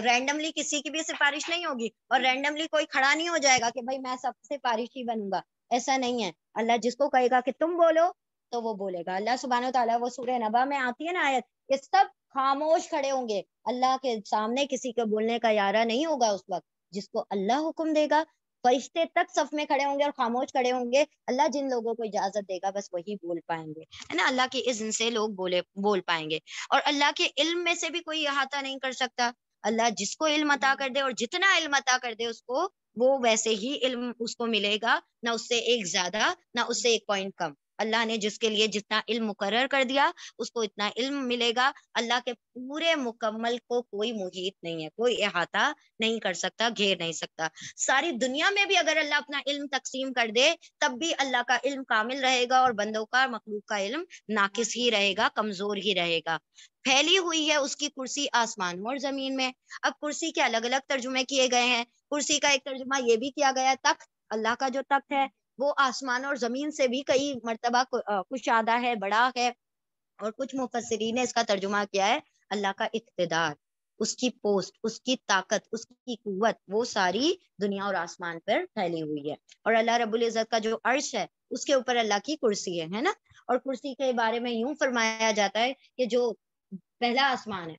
رینڈملی کسی کی بھی سفارش نہیں ہوگی، اور رینڈملی کوئی کھڑا نہیں ہو جائے گا کہ بھائی میں سب سے سفارشی بنوں گا، ایسا نہیں ہے۔ اللہ جس کو کہے گا کہ تم بولو تو وہ بولے گا۔ اللہ سبحانہ وتعالیٰ، وہ سورہ نبا میں آتی ہے نا آیت، کہ سب خاموش کھڑے ہوں گے، اللہ کے سامنے کسی کے بولنے کا ارادہ نہیں ہوگا اس وقت، جس کو اللہ حکم دے گا فرشتے تک صف میں کھڑے ہوں گے اور خاموش کھڑے ہوں گے. اللہ جن لوگوں کو اجازت دے گا بس وہی بول پائیں گے, ہے نا, اللہ کے اذن سے لوگ بول پائیں گے. اور اللہ کے علم میں سے بھی کوئی احاطہ نہیں کر سکتا. اللہ جس کو علم عطا کر دے اور جتنا علم عطا کر دے اس کو, وہ ویسے ہی علم اس کو ملے گا, نہ اس سے ایک زیادہ نہ اس سے ایک پوائنٹ کم. اللہ نے جس کے لیے جتنا علم مقرر کر دیا اس کو اتنا علم ملے گا. اللہ کے پورے مکمل کو کوئی محیط نہیں ہے, کوئی احاطہ نہیں کر سکتا, گھیر نہیں سکتا. ساری دنیا میں بھی اگر اللہ اپنا علم تقسیم کر دے تب بھی اللہ کا علم کامل رہے گا, اور بندوں کا, مخلوق کا علم ناقص ہی رہے گا, کمزور ہی رہے گا. پھیلی ہوئی ہے اس کی کرسی آسمان اور زمین میں. اب کرسی کے الگ الگ ترجمے کیے گئے ہیں. کرسی کا ایک ترجمہ یہ بھی کیا گیا تخت, اللہ کا جو تخت ہے وہ آسمان اور زمین سے بھی کئی مرتبہ کشادہ ہے, بڑا ہے. اور کچھ مفسرین نے اس کا ترجمہ کیا ہے اللہ کا اقتدار, اس کی پوسٹ, اس کی طاقت, اس کی قوت, وہ ساری دنیا اور آسمان پر پھیلی ہوئی ہے. اور اللہ رب العزت کا جو عرش ہے اس کے اوپر اللہ کی کرسی ہے نا. اور کرسی کے بارے میں یوں فرمایا جاتا ہے کہ جو پہلا آسمان ہے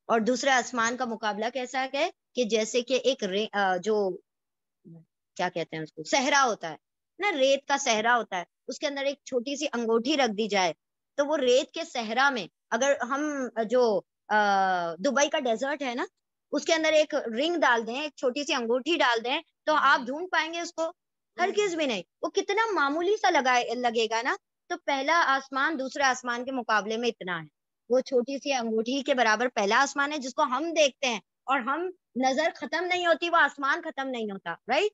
اور دوسرا آسمان کا مقابلہ کیسا ہے کہ جیسے کہ ایک جو کیا کہتے ہیں اس کو, صحرا ہوتا ہے نا, ریت کا صحرا ہوتا ہے, اس کے اندر ایک چھوٹی سی انگوٹھی رکھ دی جائے تو وہ ریت کے صحرا میں اگر ہم جو دبئی کا ڈیزرٹ ہے نا اس کے اندر ایک رنگ ڈال دیں, ایک چھوٹی سی انگوٹھی ڈال دیں تو آپ ڈھونڈ پائیں گے اس کو؟ ہرگز بھی نہیں. وہ کتنا معمولی سا لگے گا نا. تو پہلا آسمان دوسرے آسمان کے مقابلے میں اتنا ہے, وہ چھوٹی سی انگوٹھی کے برابر پہلا آسمان ہے جس کو ہم دیکھتے ہیں اور ہم نظر ختم نہیں ہوتی, وہ آسمان ختم نہیں ہوتا, رائٹ.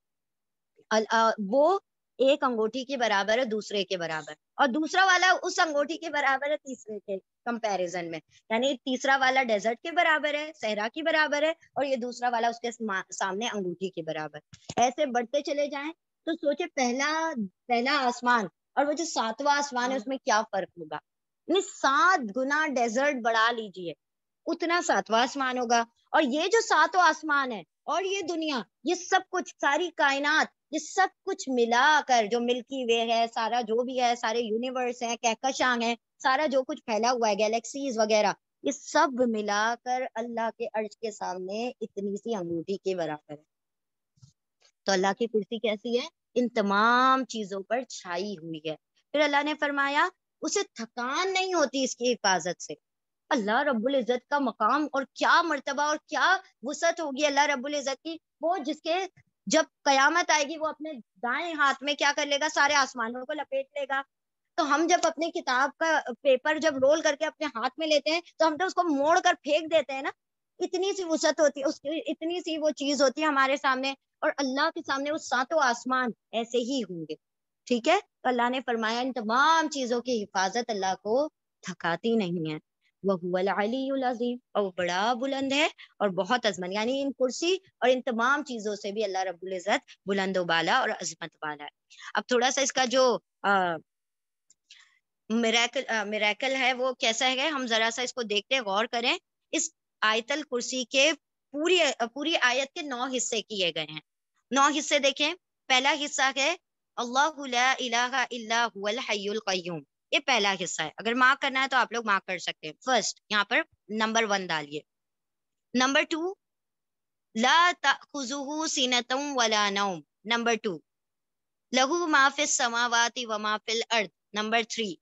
وہ ایک انگوٹھی کے برابر ہے دوسرے کے برابر, اور دوسرا والا اس انگوٹھی کے برابر ہے تیسرے کے کمپیریزن میں. یعنی تیسرا والا ڈیزرٹ کے برابر ہے, صحرا کی برابر ہے, اور یہ دوسرا والا اس کے سامنے انگوٹھی کے برابر. ایسے بڑھتے چلے جائیں تو سوچے پہلا آسمان اور وہ جو ساتواں آسمان ہے اس میں کیا فرق ہوگا. یعنی 7 گنا ڈیزرٹ بڑھا لیجئے, اتنا ساتواں آسمان ہوگا. اور یہ جو 7واں آسمان ہے اور یہ دنیا, یہ سب کچھ, ساری کائنات, یہ سب کچھ ملا کر جو ملکی وے ہے, سارا جو بھی ہے, سارے یونیورس ہیں, کہکشاں ہیں, سارا جو کچھ پھیلا ہوا ہے, گیلیکسیز وغیرہ, یہ سب ملا کر اللہ کے عرش کے سامنے اتنی سی انگوٹھی کے برابر ہے. تو اللہ کی کرسی کیسی ہے؟ ان تمام چیزوں پر چھائی ہوئی ہے. پھر اللہ نے فرمایا اسے تھکان نہیں ہوتی اس کی حفاظت سے. اللہ رب العزت کا مقام اور کیا مرتبہ اور کیا وسعت ہوگی اللہ رب العزت کی, وہ جس کے جب قیامت آئے گی وہ اپنے دائیں ہاتھ میں کیا کر لے گا, سارے آسمانوں کو لپیٹ لے گا. تو ہم جب اپنی کتاب کا پیپر جب رول کر کے اپنے ہاتھ میں لیتے ہیں تو ہم تو اس کو موڑ کر پھینک دیتے ہیں نا. اتنی سی وسعت ہوتی ہے اس کی, اتنی سی وہ چیز ہوتی ہے ہمارے سامنے, اور اللہ کے سامنے وہ 7 آسمان ایسے ہی ہوں گے. ٹھیک ہے, تو اللہ نے فرمایا ان تمام چیزوں کی حفاظت اللہ کو تھکاتی نہیں ہے. وَهُوَ الْعَلِيُّ الْعَظِيمُ, اور بڑا بلند ہے اور بہت عظمت. یعنی ان کرسی اور ان تمام چیزوں سے بھی اللہ رب العزت بلند و بالا اور عظمت والا ہے. اب تھوڑا سا اس کا جو میریکل ہے وہ کیسا ہے, ہم ذرا سا اس کو دیکھتے غور کریں. اس آیت الکرسی کے پوری آیت کے 9 حصے کیے گئے ہیں. 9 حصے دیکھیں. پہلا حصہ ہے اللہ لا الہ الا هو الحی القیوم, یہ پہلا حصہ ہے. اگر مارک کرنا ہے تو آپ لوگ مارک کر سکتے ہیں. فرسٹ یہاں پر نمبر 1 ڈالیے. نمبر 2 لا تأخذہ سنۃ ولا نوم. نمبر 2 لہ ما فی السماوات وما فی الارض. نمبر 3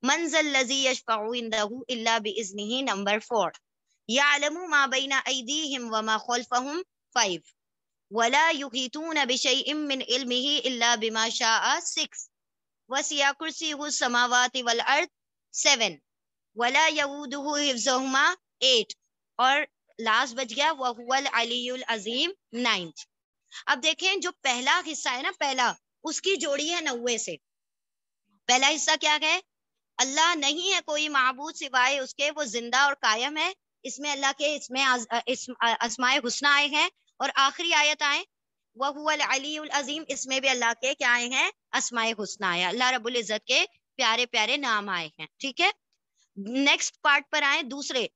من ذا الذی یشفع عندہ الا باذنہ. نمبر 4 یعلم ما بین ایدیہم وما خلفہم. 5 ولا یحیطون بشیء من علمہ الا بما شاء. 6 وسع کرسیہ السماوات والارض. 7 ولا یؤودہ حفظہما. 8 اور لاسٹ بچ گیا وہو العلی العظیم. 9. اب دیکھیں جو پہلا حصہ ہے نا, پہلا اس کی جوڑی ہے 90 سے. پہلا حصہ کیا ہے؟ اللہ نہیں ہے کوئی معبود سوائے اس کے, وہ زندہ اور قائم ہے. اس میں اللہ کے اسماء حسنی آئے ہیں, اور آخری آیت آئے وَهُوَ الْعَلِيُّ الْعَظِيمُ, اس میں بھی اللہ کے کیا آئے ہیں, اسماء حسنی آئے, اللہ رب العزت کے پیارے پیارے نام آئے ہیں. ٹھیک ہے, نیکسٹ پارٹ پر آئے.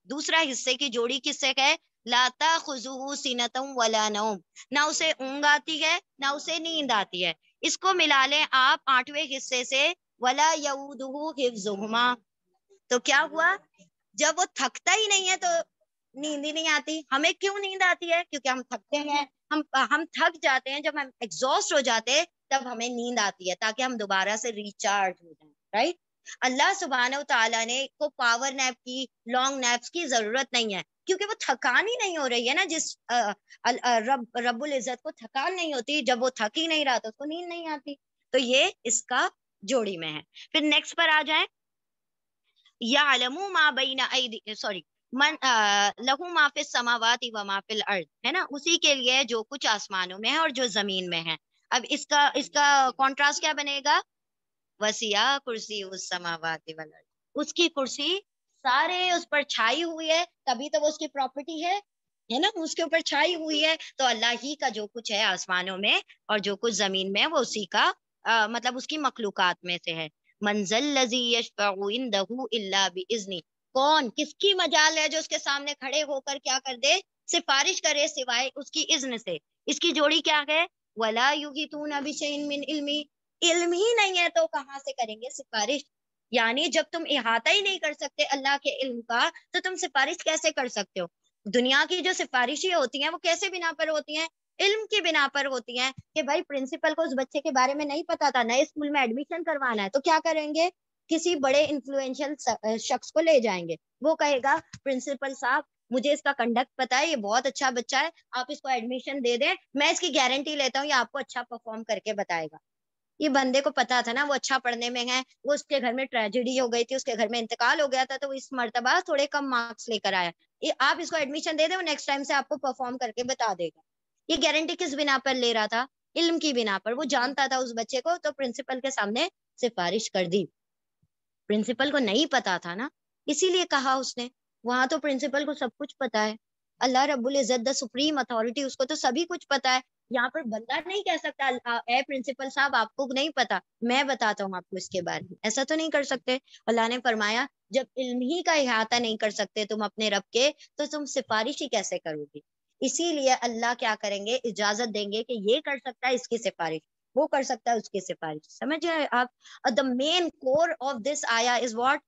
دوسرا حصے کی جوڑی کس سے ہے؟ لا تأخذہ سنۃ ولا نوم, نہ اسے اونگ آتی ہے نہ اسے نیند آتی ہے. اس کو ملا لیں آپ 8ویں حصے سے ولا یؤودہ حفظہما. تو کیا ہوا؟ جب وہ تھکتا ہی نہیں ہے تو نیند ہی نہیں آتی. ہمیں کیوں نیند آتی ہے؟ کیونکہ ہم تھکتے ہیں, ہم تھک جاتے ہیں، جب ہم ایگزاسٹ ہو جاتے ہیں تب ہمیں نیند آتی ہے تاکہ ہم دوبارہ سے ریچارج ہو جائیں، رائٹ؟ اللہ سبحانہ و تعالیٰ نے کو پاور نیپ کی، لانگ نیپس کی ضرورت نہیں ہے، کیونکہ وہ تھکان ہی نہیں ہو رہی ہے نا. جس رب العزت کو تھکان نہیں ہوتی، جب وہ تھک ہی نہیں رہا تو اس کو نیند نہیں آتی. تو یہ اس کا جوڑی میں ہے. پھر نیکسٹ پر آ جائیں، یعلم ما بین ایدی، سوری، من لہو ما فی السماوات و ما فی الارض، ہے نا، اسی کے لیے جو کچھ آسمانوں میں ہے اور جو زمین میں ہے. اب اس کا کانٹراسٹ کیا بنے گا؟ وسیع کرسی السماوات والارض، اس کی کرسی سارے اس پر چھائی ہوئی ہے، تبھی تو وہ اس کی پراپرٹی ہے نا، اس کے اوپر چھائی ہوئی ہے. تو اللہ ہی کا جو کچھ ہے آسمانوں میں اور جو کچھ زمین میں وہ اسی کا مطلب اس کی مخلوقات میں سے ہے. منزل الذی یشفع عندہ الا باذنہ، کون، کس کی مجال ہے جو اس کے سامنے کھڑے ہو کر کیا کر دے؟ سفارش کرے سوائے اس کی اذن سے. اس کی جوڑی کیا ہے؟ ولا یحیطون بشیء من علمہ، علم ہی نہیں ہے تو کہاں سے کریں گے سفارش؟ یعنی جب تم احاطہ ہی نہیں کر سکتے اللہ کے علم کا تو تم سفارش کیسے کر سکتے ہو؟ دنیا کی جو سفارشیں ہوتی ہیں وہ کیسے بنا پر ہوتی ہیں؟ علم کی بنا پر ہوتی ہیں کہ بھائی پرنسپل کو اس بچے کے بارے میں نہیں پتا تھا، نئے اسکول میں ایڈمیشن کروانا ہے، تو کیا کریں گے؟ کسی بڑے انفلوئنشل شخص کو لے جائیں گے، وہ کہے گا پرنسپل صاحب مجھے اس کا کنڈکٹ پتا ہے، یہ بہت اچھا بچہ ہے، آپ اس کو ایڈمیشن دے دیں، میں اس کی گارنٹی لیتا ہوں یہ آپ کو اچھا پرفارم کر کے بتائے گا. یہ بندے کو پتا تھا نا وہ اچھا پڑھنے میں ہے، وہ اس کے گھر میں ٹریجڈی ہو گئی تھی، اس کے گھر میں انتقال ہو گیا تھا، تو وہ اس مرتبہ تھوڑے کم مارکس لے کر آیا. آپ اس کو ایڈمیشن دے دیں، وہ نیکسٹ ٹائم سے آپ کو پرفارم کر کے بتا دے گا. یہ گارنٹی کس بنا پر لے رہا تھا؟ علم کی بنا پر. وہ جانتا تھا اس بچے کو، تو پرنسپل کے سامنے سفارش کر دی. پرنسپل کو نہیں پتا تھا نا، اسی لیے کہا اس نے. وہاں تو پرنسپل کو سب کچھ پتا ہے، اللہ رب العزت دا سپریم اتھارٹی، اس کو تو سبھی کچھ پتا ہے. یہاں پر بندہ نہیں کہہ سکتا اے پرنسپل صاحب آپ کو نہیں پتا، میں بتاتا ہوں آپ کو اس کے بارے میں، ایسا تو نہیں کر سکتے. اللہ نے فرمایا جب علم ہی کا احاطہ نہیں کر سکتے تم اپنے رب کے، تو تم سفارش ہی کیسے کرو گی؟ اسی لیے اللہ کیا کریں گے؟ اجازت دیں گے کہ یہ کر سکتا ہے اس کی سفارش، وہ کر سکتا ہے اس کی سفارش. سمجھ رہے آپ؟ the main core of this ayah is what?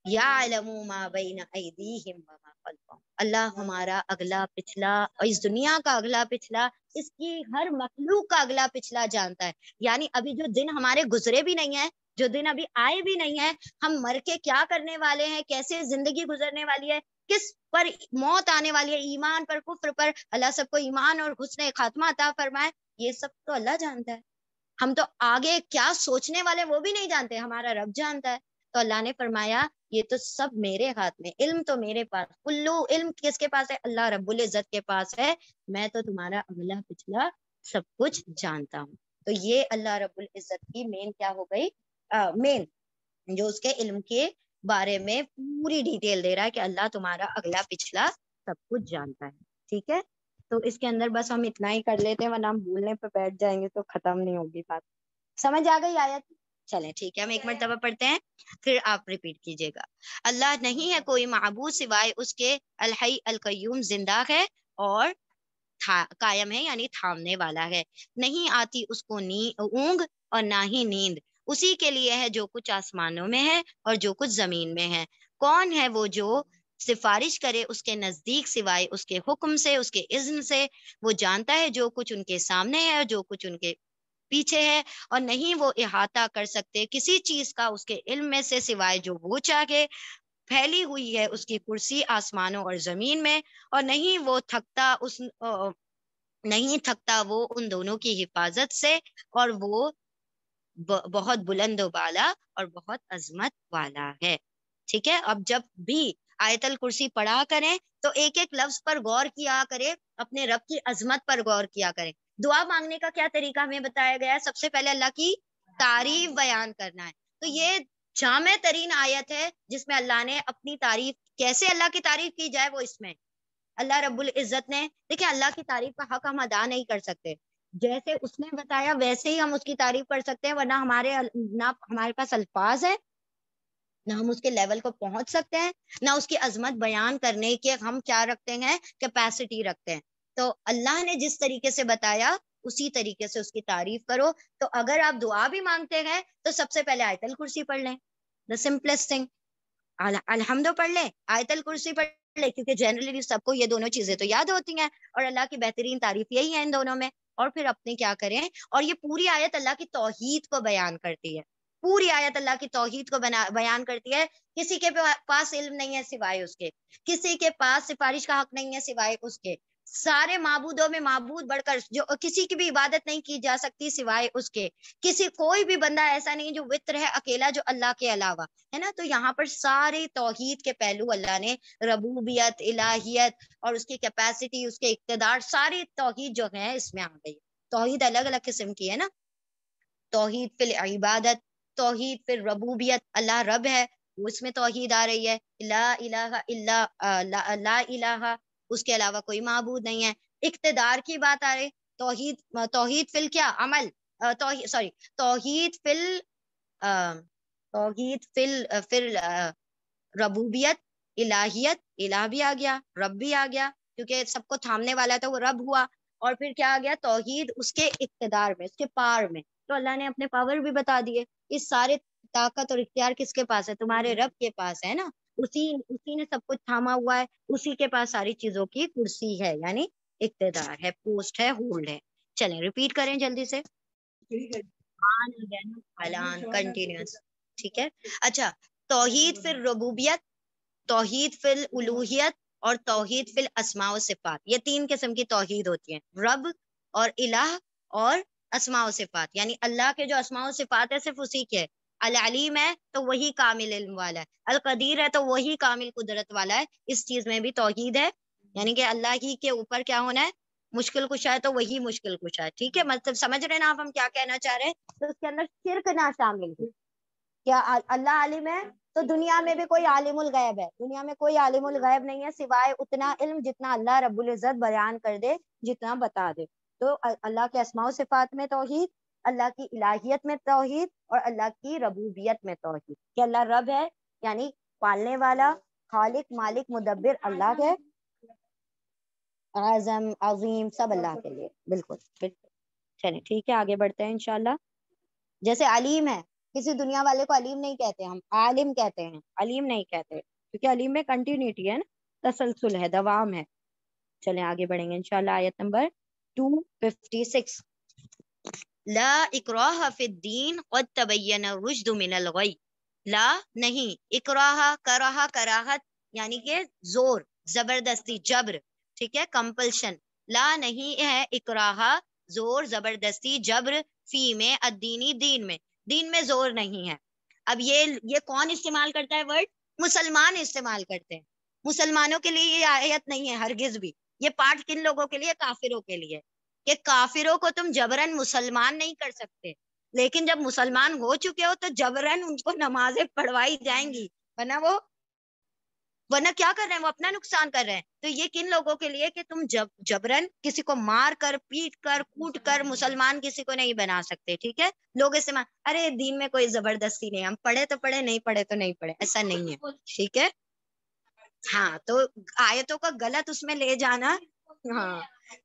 یعلم ما بین ایدیہم وما خلفہم. اللہ ہمارا اگلا پچھلا اور اس دنیا کا اگلا پچھلا، اس کی ہر مخلوق کا اگلا پچھلا جانتا ہے. یعنی ابھی جو دن ہمارے گزرے بھی نہیں ہیں، جو دن ابھی آئے بھی نہیں ہیں، ہم مر کے کیا کرنے والے ہیں، کیسے زندگی گزرنے والی ہے، کس پر موت آنے والی ہے، ایمان پر کفر پر. اللہ سب کو ایمان اور حسن خاتمہ عطا فرمائے. یہ سب تو اللہ جانتا ہے. ہم تو آگے کیا سوچنے والے وہ بھی نہیں جانتے، ہمارا رب جانتا ہے. تو اللہ نے فرمایا یہ تو سب میرے ہاتھ میں، علم تو میرے پاس. کلو علم کس کے پاس ہے؟ اللہ رب العزت کے پاس ہے. میں تو تمہارا اگلا پچھلا سب کچھ جانتا ہوں. تو یہ اللہ رب العزت کی مین کیا ہو گئی؟ مین جو اس کے علم کے بارے میں پوری ڈیٹیل دے رہا ہے کہ اللہ تمہارا اگلا پچھلا سب کچھ جانتا ہے. ٹھیک ہے، تو اس کے اندر بس ہم اتنا ہی کر لیتے ہیں ورنہ ہم بھولنے پہ بیٹھ جائیں گے تو ختم نہیں ہوگی بات. سمجھ آ گئی آیت؟ چلیں ٹھیک ہے، ہم ایک مرتبہ پڑھتے ہیں پھر آپ ریپیٹ کیجیے گا. اللہ نہیں ہے کوئی معبود سوائے اس کے، الحی القیوم، زندہ ہے اور قائم ہے یعنی تھامنے والا ہے. نہیں آتی اس کو اونگ اور نہ ہی نیند. اسی کے لیے ہے جو کچھ آسمانوں میں ہے اور جو کچھ زمین میں ہے. کون ہے وہ جو سفارش کرے اس کے نزدیک سوائے اس کے حکم سے، اس کے اذن سے؟ وہ جانتا ہے جو کچھ ان کے سامنے ہے اور جو کچھ ان کے پیچھے ہے، اور نہیں وہ احاطہ کر سکتے کسی چیز کا اس کے علم میں سے سوائے جو وہ چاہے. پھیلی ہوئی ہے اس کی کرسی آسمانوں اور زمین میں، اور نہیں تھکتا وہ ان دونوں کی حفاظت سے، اور وہ بہت بلند و بالا اور بہت عظمت والا ہے. ٹھیک ہے، اب جب بھی آیت الکرسی پڑھا کریں تو ایک ایک لفظ پر غور کیا کرے، اپنے رب کی عظمت پر غور کیا کریں. دعا مانگنے کا کیا طریقہ ہمیں بتایا گیا ہے؟ سب سے پہلے اللہ کی تعریف بیان کرنا ہے. تو یہ جامع ترین آیت ہے جس میں اللہ نے اپنی تعریف، کیسے اللہ کی تعریف کی جائے وہ اس میں اللہ رب العزت نے، دیکھیں اللہ کی تعریف کا حق ہم ادا نہیں کر سکتے، جیسے اس نے بتایا ویسے ہی ہم اس کی تعریف کر سکتے ہیں، ورنہ نہ ہمارے پاس الفاظ ہے، نہ ہم اس کے لیول کو پہنچ سکتے ہیں، نہ اس کی عظمت بیان کرنے کے ہم کیا رکھتے ہیں، کیپیسٹی رکھتے ہیں. تو اللہ نے جس طریقے سے بتایا اسی طریقے سے اس کی تعریف کرو. تو اگر آپ دعا بھی مانگتے ہیں تو سب سے پہلے آیت الکرسی پڑھ لیں، دا سمپلسٹ تھنگ. الحمد پڑھ لیں، آیت الکرسی پڑھ لے کیونکہ جنرلی سب کو یہ دونوں چیزیں تو یاد ہوتی ہیں اور اللہ کی بہترین تعریف یہی ہے ان دونوں میں. اور پھر اپنے کیا کریں, اور یہ پوری آیت اللہ کی توحید کو بیان کرتی ہے, پوری آیت اللہ کی توحید کو بیان کرتی ہے. کسی کے پاس علم نہیں ہے سوائے اس کے, کسی کے پاس سفارش کا حق نہیں ہے سوائے اس کے, سارے معبودوں میں معبود بڑھ کر جو کسی کی بھی عبادت نہیں کی جا سکتی سوائے اس کے, کسی کوئی بھی بندہ ایسا نہیں جو وطر ہے اکیلا جو اللہ کے علاوہ ہے نا. تو یہاں پر سارے توحید کے پہلو اللہ نے, ربوبیت, الہیت اور اس کی کیپیسٹی, اس کے اقتدار, ساری توحید جو ہے اس میں آ گئی. توحید الگ الگ قسم کی ہے نا, توحید فی العبادت, توحید فی الربوبیت, اللہ رب ہے اس میں توحید آ رہی ہے, لا الہ الا لا الہ, اس کے علاوہ کوئی معبود نہیں ہے. اقتدار کی بات آ رہی, توحید, توحید فی کیا عمل, توحید فی توحید فی ربوبیت, الہیت, الہ بھی آ گیا, رب بھی آ گیا کیونکہ سب کو تھامنے والا تو وہ رب ہوا. اور پھر کیا آ گیا, توحید اس کے اقتدار میں, اس کے پار میں. تو اللہ نے اپنے پاور بھی بتا دیے. اس سارے طاقت اور اختیار کس کے پاس ہے, تمہارے رب کے پاس ہے نا. اسی نے سب کچھ تھاما ہوا ہے, اسی کے پاس ساری چیزوں کی کرسی ہے, یعنی اقتدار ہے, پوسٹ ہے, ہولڈ ہے. چلیں ریپیٹ کریں جلدی سے, کنٹینیوس, ٹھیک ہے. اچھا, توحید فی الربوبیت, توحید فی الالوہیت اور توحید فی الاسماء و صفات, یہ تین قسم کی توحید ہوتی ہیں, رب اور الہ اور اسماء و صفات. یعنی اللہ کے جو اسماء و صفات ہے صرف اسی کے, العلیم ہے تو وہی کامل علم والا ہے, القدیر ہے تو وہی کامل قدرت والا ہے. اس چیز میں بھی توحید ہے, یعنی کہ اللہ ہی کے اوپر کیا ہونا ہے, مشکل کشا ہے تو وہی مشکل کشا ہے. ٹھیک ہے, مطلب سمجھ رہے ہیں نا آپ ہم کیا کہنا چاہ رہے ہیں. تو اس کے اندر شرک نہ شامل ہو. کیا اللہ عالم ہے تو دنیا میں بھی کوئی عالم الغیب ہے, دنیا میں کوئی عالم الغیب نہیں ہے سوائے اتنا علم جتنا اللہ رب العزت بیان کر دے, جتنا بتا دے. تو اللہ کے اسماء و صفات میں توحید, اللہ کی الہیت میں توحید اور اللہ کی ربوبیت میں توحید, کہ اللہ رب ہے یعنی پالنے والا, خالق, مالک, مدبر اللہ ہے, اعظم, عظیم, سب اللہ کے لیے. بالکل بالکل. چلیں ٹھیک ہے, آگے بڑھتے ہیں انشاءاللہ. جیسے علیم ہے, کسی دنیا والے کو علیم نہیں کہتے, ہم عالم کہتے ہیں, علیم نہیں کہتے, کیونکہ علیم میں کنٹینیوٹی ہے نا, تسلسل ہے, دوام ہے. چلیں آگے بڑھیں گے انشاءاللہ. آیت نمبر 256, لا اکراہ فی الدین قد تبین الرشد من الغی. لا نہیں, اکراہ, کراہ, کراہت یعنی کہ زور, زبردستی, جبر, ٹھیک ہے, کمپلشن. لا نہیں ہے اکراہ, زور, زبردستی, جبر, فی میں, الدینی, دین میں, دین میں زور نہیں ہے. اب یہ کون استعمال کرتا ہے ورڈ, مسلمان استعمال کرتے ہیں. مسلمانوں کے لیے یہ آیت نہیں ہے ہرگز بھی. یہ پارٹ کن لوگوں کے لیے, کافروں کے لیے, کہ کافروں کو تم جبرن مسلمان نہیں کر سکتے, لیکن جب مسلمان ہو چکے ہو تو جبرن ان کو نمازیں پڑھوائی جائیں گی, ورنہ کیا کر رہے ہیں, وہ اپنا نقصان کر رہے ہیں. تو یہ کن لوگوں کے لیے کہ تم جبرن کسی کو مار کر, پیٹ کر, کوٹ کر مسلمان کسی کو نہیں بنا سکتے. ٹھیک ہے, لوگ استعمال, ارے دین میں کوئی زبردستی نہیں, ہم پڑھے تو پڑھے, نہیں پڑھے تو نہیں پڑھے, ایسا نہیں ہے. ٹھیک ہے, ہاں, تو آیتوں کا غلط اس میں لے جانا, ہاں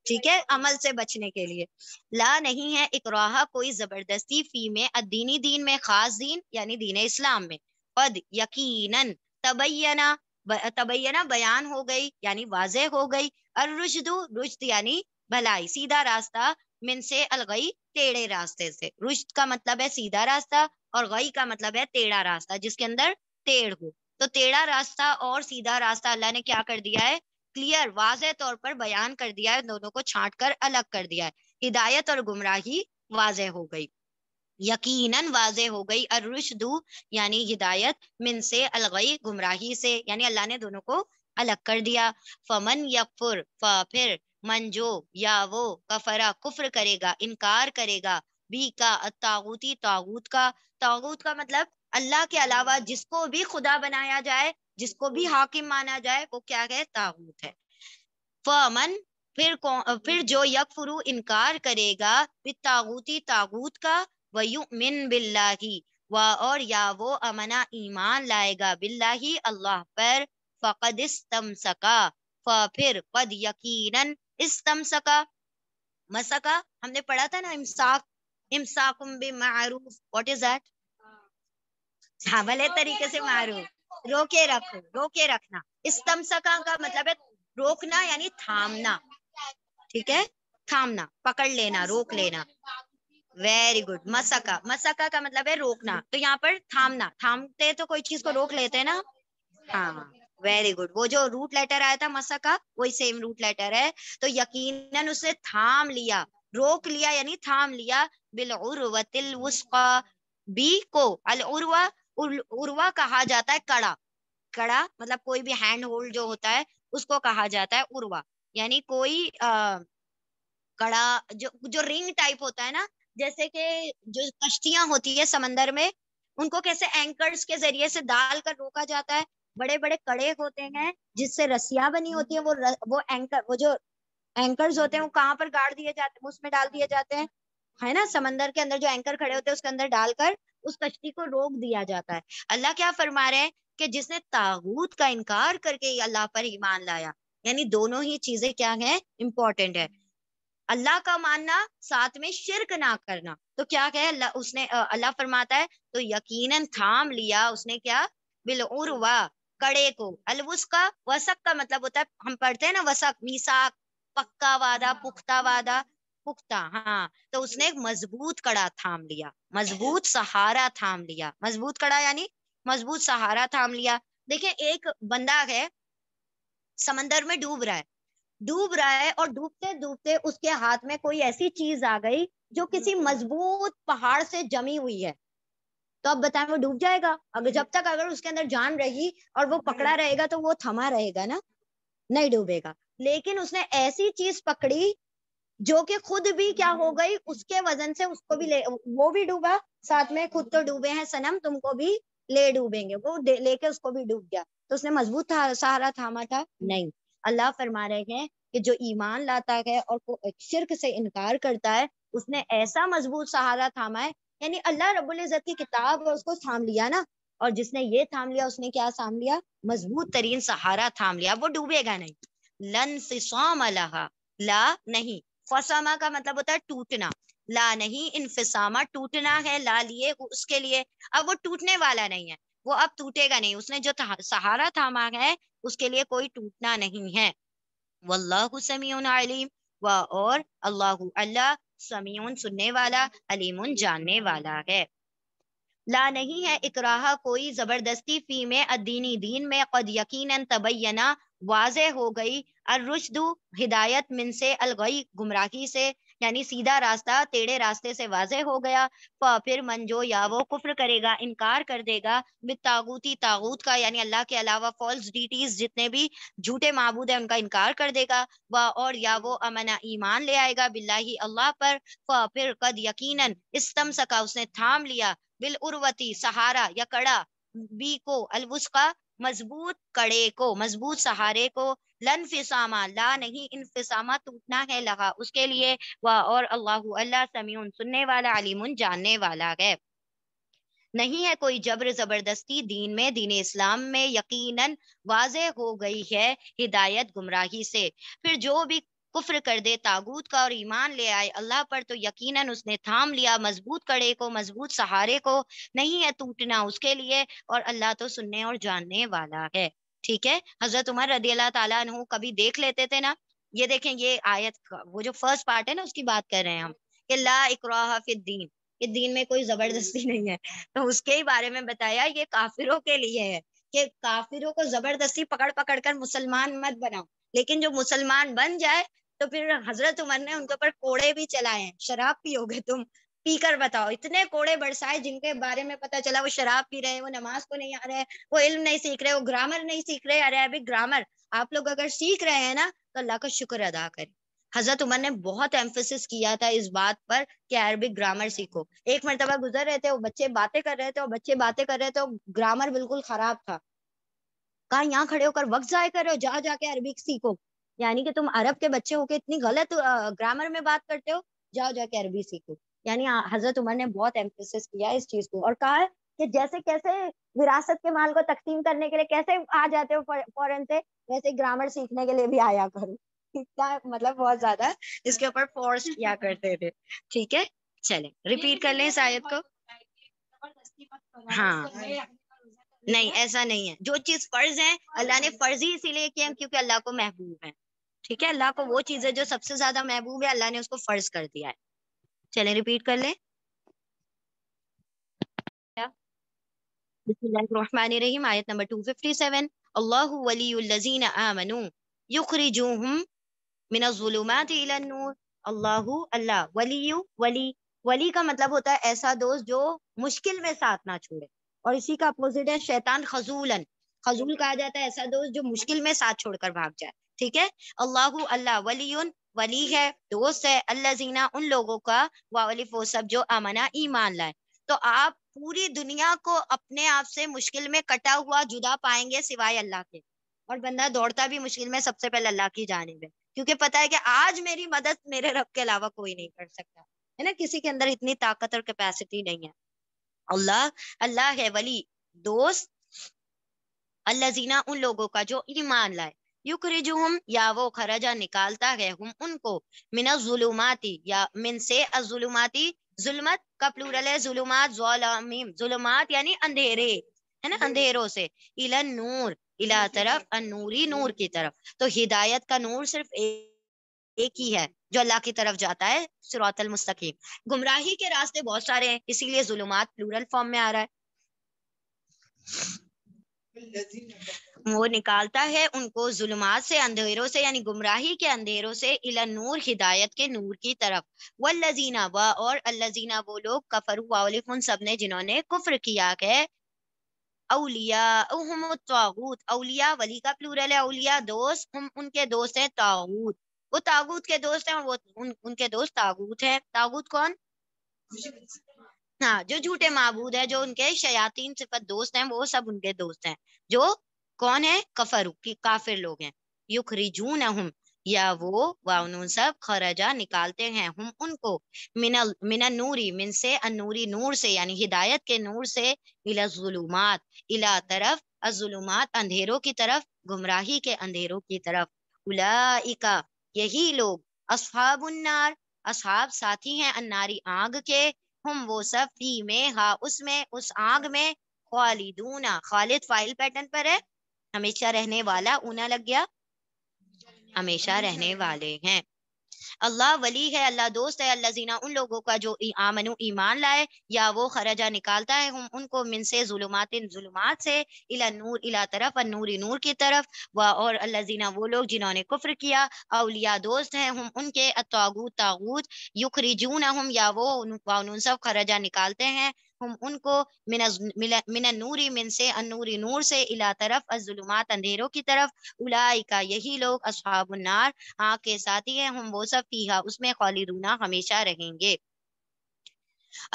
ٹھیک ہے, عمل سے بچنے کے لیے. لا نہیں ہے اکراہ, کوئی زبردستی, فی میں, الدینی, دین میں, خاص دین یعنی دین اسلام میں, قد یقیناً, تبینہ, تبینہ بیان ہو گئی یعنی واضح ہو گئی, الرشد, رشد یعنی بھلائی, سیدھا راستہ, من سے الغی, ٹیڑھے راستے سے. رشد کا مطلب ہے سیدھا راستہ اور غی کا مطلب ہے ٹیڑھا راستہ جس کے اندر ٹیڑھ ہو. تو ٹیڑھا راستہ اور سیدھا راستہ اللہ نے کیا کر دیا ہے, کلیئر, واضح طور پر بیان کر دیا ہے, دونوں کو چھانٹ کر الگ کر دیا ہے. ہدایت اور گمراہی واضح ہو گئی, یقیناً واضح ہو گئی, الرشد یعنی ہدایت, من سے الغی, گمراہی سے, یعنی اللہ نے دونوں کو الگ کر دیا. فمن یکفر, پھر من جو یا وہ, کفرا کفر کرے گا, انکار کرے گا, بھی کا, طاغوتی, طاغوت کا. طاغوت کا مطلب اللہ کے علاوہ جس کو بھی خدا بنایا جائے, جس کو بھی حاکم مانا جائے, وہ کیا ہے, طاغوت ہے. فمن پھر جو یکفرو, انکار کرے گا, بالطاغوتی, طاغوت کا, ویؤمن باللہ, اور یا وہ امنا, ایمان لائے گا, باللہ, اللہ پر, فقد استمسکا, پھر قد یقیناً, استمسکا, مسکا ہم نے پڑھا تھا نا, امساک, امساکم بمعروف, واٹ از دیٹ, ہاں بھلے طریقے سے معروف, روکے رکھو، روکے رکھنا. استمسکا کا مطلب ہے روکنا یعنی تھامنا. ٹھیک ہے، تھامنا، پکڑ لینا، روک لینا. Very good. مسکا، مسکا کا مطلب ہے روکنا، تو یہاں پر تھامنا. تھامتے تو کوئی چیز کو روک لیتے ہیں نا. ہاں ویری گڈ. وہ جو روٹ لیٹر آیا تھا مسکا وہی سیم روٹ لیٹر ہے. تو یقیناً اس نے تھام لیا، روک لیا یعنی تھام لیا. بالعروۃ الوثقی، بی کو العروہ، عروہ کہا جاتا ہے کڑا. کڑا مطلب کوئی بھی ہینڈ ہولڈ جو ہوتا ہے اس کو کہا جاتا ہے عروہ. یعنی کوئی کڑا جو رنگ ٹائپ ہوتا ہے نا، جیسے کہ جو کشتیاں ہوتی ہے سمندر میں، ان کو کیسے اینکرز کے ذریعے سے ڈال کر روکا جاتا ہے. بڑے بڑے کڑے ہوتے ہیں جس سے رسیاں بنی ہوتی ہیں، وہ اینکر، وہ جو اینکرز ہوتے ہیں وہ کہاں پر گاڑ دیے جاتے ہیں، اس میں ڈال دیے جاتے ہیں، ہے نا. سمندر کے اندر جو اینکر کھڑے ہوتے ہیں اس کے اندر ڈال کر اس کشتی کو روک دیا جاتا ہے. اللہ کیا فرما رہے ہیں کہ جس نے طاغوت کا انکار کر کے اللہ پر ایمان لایا، یعنی دونوں ہی چیزیں کیا ہیں، امپورٹنٹ ہے. اللہ کا ماننا، ساتھ میں شرک نہ کرنا. تو کیا کہ اللہ، اس نے اللہ فرماتا ہے تو یقیناً تھام لیا اس نے کیا، بالعروہ، کڑے کو. الوثقی، وثق کا مطلب ہوتا ہے، ہم پڑھتے ہیں نا وثق، میثاق، پکا وعدہ، پختہ وعدہ، پختہ. ہاں تو اس نے ایک مضبوط کڑا تھام لیا، مضبوط سہارا تھام لیا. مضبوط کڑا یعنی مضبوط سہارا تھام لیا. دیکھیں ایک بندہ ہے سمندر میں ڈوب رہا ہے، ڈوب رہا ہے، اور ڈوبتے ڈوبتے اس کے ہاتھ میں کوئی ایسی چیز آ گئی جو کسی مضبوط پہاڑ سے جمی ہوئی ہے. تو اب بتائیں وہ ڈوب جائے گا؟ اگر جب تک اگر اس کے اندر جان رہی اور وہ پکڑا رہے گا تو وہ تھما رہے گا نا، نہیں ڈوبے گا. لیکن اس نے ایسی چیز پکڑی جو کہ خود بھی کیا ہو گئی، اس کے وزن سے اس کو بھی لے، وہ بھی ڈوبا ساتھ میں. خود تو ڈوبے ہیں صنم، تم کو بھی لے ڈوبیں گے. وہ لے کے اس کو بھی ڈوب گیا. تو اس نے مضبوط سہارا تھاما تھا؟ نہیں. اللہ فرما رہے ہیں کہ جو ایمان لاتا ہے اور شرک سے انکار کرتا ہے، اس نے ایسا مضبوط سہارا تھاما ہے، یعنی اللہ رب العزت کی کتاب اور اس کو تھام لیا نا. اور جس نے یہ تھام لیا اس نے کیا تھام لیا، مضبوط ترین سہارا تھام لیا. وہ ڈوبے گا نہیں. لن فصام لہا، لا نہیں. فسامہ کا مطلب ہوتا ہے ٹوٹنا، لا نہیں. انفسامہ ٹوٹنا ہے، لا لیے اس کے لیے. اب وہ ٹوٹنے والا نہیں ہے، وہ اب ٹوٹے گا نہیں. اس نے جو سہارا تھاما ہے اس کے لیے کوئی ٹوٹنا نہیں ہے. واللہ سمیع علیم، اور اللہ سمیع سننے والا، علیم جاننے والا ہے. لا نہیں ہے اکراہ کوئی زبردستی فی میں الدینی دین میں. قد یقیناً تبینہ واضح ہو گئی، الرشد ہدایت، من سے الغی گمراہی سے، یعنی سیدھا راستہ ٹیڑھے راستے سے واضح ہو گیا. پھر من جو یا وہ کفر کرے گا، انکار کر دے گا، بالطاغوتی طاغوت کا، یعنی اللہ کے علاوہ فالس ڈیٹیز جتنے بھی جھوٹے معبود ہیں ان کا انکار کر دے گا. اور یا وہ امنا ایمان لے آئے گا باللہ اللہ پر. پھر قد یقیناً استمسکا اس نے تھام لیا، بالعروتی سہارا یا کڑا، بی کو الوثقی مضبوط کڑے کو، مضبوط سہارے کو. لن فسامہ لا نہیں، انفسامہ ٹوٹنا ہے، لہا اس کے لیے. اور اللہ سمیع سننے والا، علیم جاننے والا ہے. نہیں ہے کوئی جبر زبردستی دین میں، دین اسلام میں یقیناً واضح ہو گئی ہے ہدایت گمراہی سے. پھر جو بھی کفر کر دے طاغوت کا اور ایمان لے آئے اللہ پر، تو یقیناً اس نے تھام لیا مضبوط کڑے کو، مضبوط سہارے کو، نہیں ہے ٹوٹنا اس کے لیے. اور اللہ تو سننے اور جاننے والا ہے. ٹھیک ہے. حضرت عمر رضی اللہ تعالیٰ عنہ کبھی دیکھ لیتے تھے نا، یہ دیکھیں یہ آیت وہ جو فرسٹ پارٹ ہے نا اس کی بات کر رہے ہیں ہم، کہ لا اکراہ فی الدین، کہ دین میں کوئی زبردستی نہیں ہے. تو اس کے ہی بارے میں بتایا یہ کافروں کے لیے ہے، کہ کافروں کو زبردستی پکڑ پکڑ کر مسلمان مت بناؤ. لیکن جو مسلمان بن جائے تو پھر حضرت عمر نے ان کے اوپر کوڑے بھی چلائے ہیں. شراب پیو گے تم، پی کر بتاؤ. اتنے کوڑے برسائے جن کے بارے میں پتا چلا وہ شراب پی رہے ہیں، وہ نماز کو نہیں آ رہے، وہ علم نہیں سیکھ رہے، وہ گرامر نہیں سیکھ رہے. عربک گرامر آپ لوگ اگر سیکھ رہے ہیں نا تو اللہ کا شکر ادا کریں. حضرت عمر نے بہت ایمفیسس کیا تھا اس بات پر کہ عربک گرامر سیکھو. ایک مرتبہ گزر رہے تھے، وہ بچے باتیں کر رہے تھے، اور بچے باتیں کر رہے تھے، گرامر بالکل خراب تھا. کہا یہاں کھڑے ہو کر وقت ضائع کر رہے ہو، جا کے عربک سیکھو. یعنی کہ تم عرب کے بچے ہو کے اتنی غلط گرامر میں بات کرتے ہو، جا کے عربی سیکھو. یعنی حضرت عمر نے بہت ایمفیسس کیا اس چیز کو، اور کہا ہے کہ جیسے کیسے وراثت کے مال کو تقسیم کرنے کے لیے کیسے آ جاتے ہو فورن سے، ویسے گرامر سیکھنے کے لیے بھی آیا کرو. مطلب بہت زیادہ اس کے اوپر فورس کیا کرتے تھے. ٹھیک ہے. چلیں ریپیٹ کر لیں اس آیت کو. ہاں نہیں، ایسا نہیں ہے. جو چیز فرض ہے اللہ نے فرض ہی اسی لیے کیا کیونکہ اللہ کو محبوب ہے. ٹھیک ہے، اللہ کو وہ چیز ہے جو سب سے زیادہ محبوب ہے، اللہ نے اس کو فرض کر دیا ہے. چلیں ریپیٹ کر لیں. بسم اللہ الرحمن الرحیم، آیت نمبر 257. اللہ ولی الذین آمنوا یخرجوہم من الظلمات الی النور. اللہ، اللہ ولی ولی کا مطلب ہوتا ہے ایسا دوست جو مشکل میں ساتھ نہ چھوڑے، اور اسی کا اپوزٹ ہے شیطان خذولن. خذول کہا جاتا ہے ایسا دوست جو مشکل میں ساتھ چھوڑ کر بھاگ جائے. ٹھیک ہے، اللہ اللہ ولی، ولی ہے، دوست ہے، الذین ان لوگوں کا، والف وہ سب جو آمنا ایمان لائے. تو آپ پوری دنیا کو اپنے آپ سے مشکل میں کٹا ہوا جدا پائیں گے سوائے اللہ کے، اور بندہ دوڑتا بھی مشکل میں سب سے پہلے اللہ کی جانب ہے، کیونکہ پتا ہے کہ آج میری مدد میرے رب کے علاوہ کوئی نہیں کر سکتا ہے نا. کسی کے اندر اتنی طاقت اور کیپیسٹی نہیں ہے. اللہ اللہ ہے ولی، دوست، الذین ان لوگوں کا جو ایمان لائے، یخرجہم یا وہ خرجہ نکالتا ہے، ہم ان کو، من الظلماتی یا من سے، الظلماتی ظلمت کا پلورل ہے ظلمات، ظلامیم ظلمات یعنی اندھیرے ہے نا، اندھیروں سے، الی النور الی طرف، النوری نور کی طرف. تو ہدایت کا نور صرف ایک ہی ہے جو اللہ کی طرف جاتا ہے، صراط المستقیم. گمراہی کے راستے بہت سارے ہیں، اسی لیے ظلمات پلورل فارم میں آ رہا ہے. وہ نکالتا ہے ان کو ظلمات سے، اندھیروں سے، یعنی گمراہی کے اندھیروں سے، الی النور ہدایت کے نور کی طرف. والذین اور الذین وہ لوگ، کفروا واولف ان سب نے جنہوں نے کفر کیا ہے، اولیاءہم الطاغوت، اولیاء ولی کا پلورل ہے، اولیاء دوست، ہم ان کے دوست ہیں طاغوت، وہ طاغوت کے دوست ہیں، اور وہ ان کے دوست طاغوت ہیں. طاغوت کون؟ ہاں، جو جھوٹے معبود ہے، جو ان کے شیاطین صفت دوست ہیں، وہ سب ان کے دوست ہیں. جو کون ہے؟ کافر لوگ ہیں. یخرجونہم یا وہ انہوں سب، خرجا نکالتے ہیں، ہم ان کو، من النوری من سے، النوری نور سے یعنی ہدایت کے نور سے، الی الظلمات الی طرف، الظلمات اندھیروں کی طرف، گمراہی کے اندھیروں کی طرف. اولئک یہی لوگ، اصحاب النار اصحاب ساتھی ہیں، الناری آگ کے، ہم وہ سب فی میں ہا اس میں، اس آگ میں، خالدون خالد فائل پیٹرن پر ہے، ہمیشہ رہنے والا، اونا لگ گیا، ہمیشہ رہنے والے ہیں. اللہ ولی ہے، اللہ دوست ہے، الذین ان لوگوں کا جو آمنو ایمان لائے، یا وہ خرجہ نکالتا ہے، ہم ان کو، من سے ظلمات ظلمات سے، الی النور الی طرف، النور نور کی طرف. اور الذین وہ لوگ جنہوں نے کفر کیا، اولیاء دوست ہیں، ہم ان کے، الطاغوت طاغوت، یخرجونہم یا وہ ان سب خرجہ نکالتے ہیں، ہم ان کو، من النوری من سے، النوری نور سے، الی طرف، الظلمات اندھیروں کی طرف. اولئک یہی لوگ، اصحاب النار آگ کے ساتھی ہیں، ہم وہ سب فیہا اس میں، خالدون ہمیشہ رہیں گے.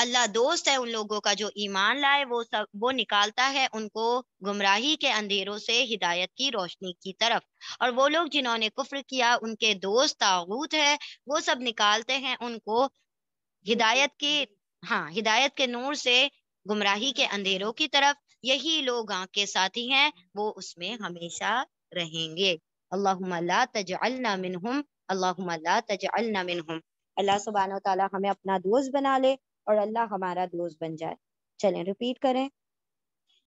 اللہ دوست ہے ان لوگوں کا جو ایمان لائے، وہ نکالتا ہے ان کو گمراہی کے اندھیروں سے ہدایت کی روشنی کی طرف. اور وہ لوگ جنہوں نے کفر کیا، ان کے دوست طاغوت ہے، وہ سب نکالتے ہیں ان کو ہدایت کی، ہاں ہدایت کے نور سے گمراہی کے اندھیروں کی طرف. یہی لوگ آنکھ کے ساتھی ہیں، وہ اس میں ہمیشہ رہیں گے. اللہم لا تجعلنا منہم، اللہم لا تجعلنا منہم. اللہ سبحانہ و تعالی ہمیں اپنا دوست بنا لے، اور اللہ ہمارا دوست بن جائے. چلیں ریپیٹ کریں.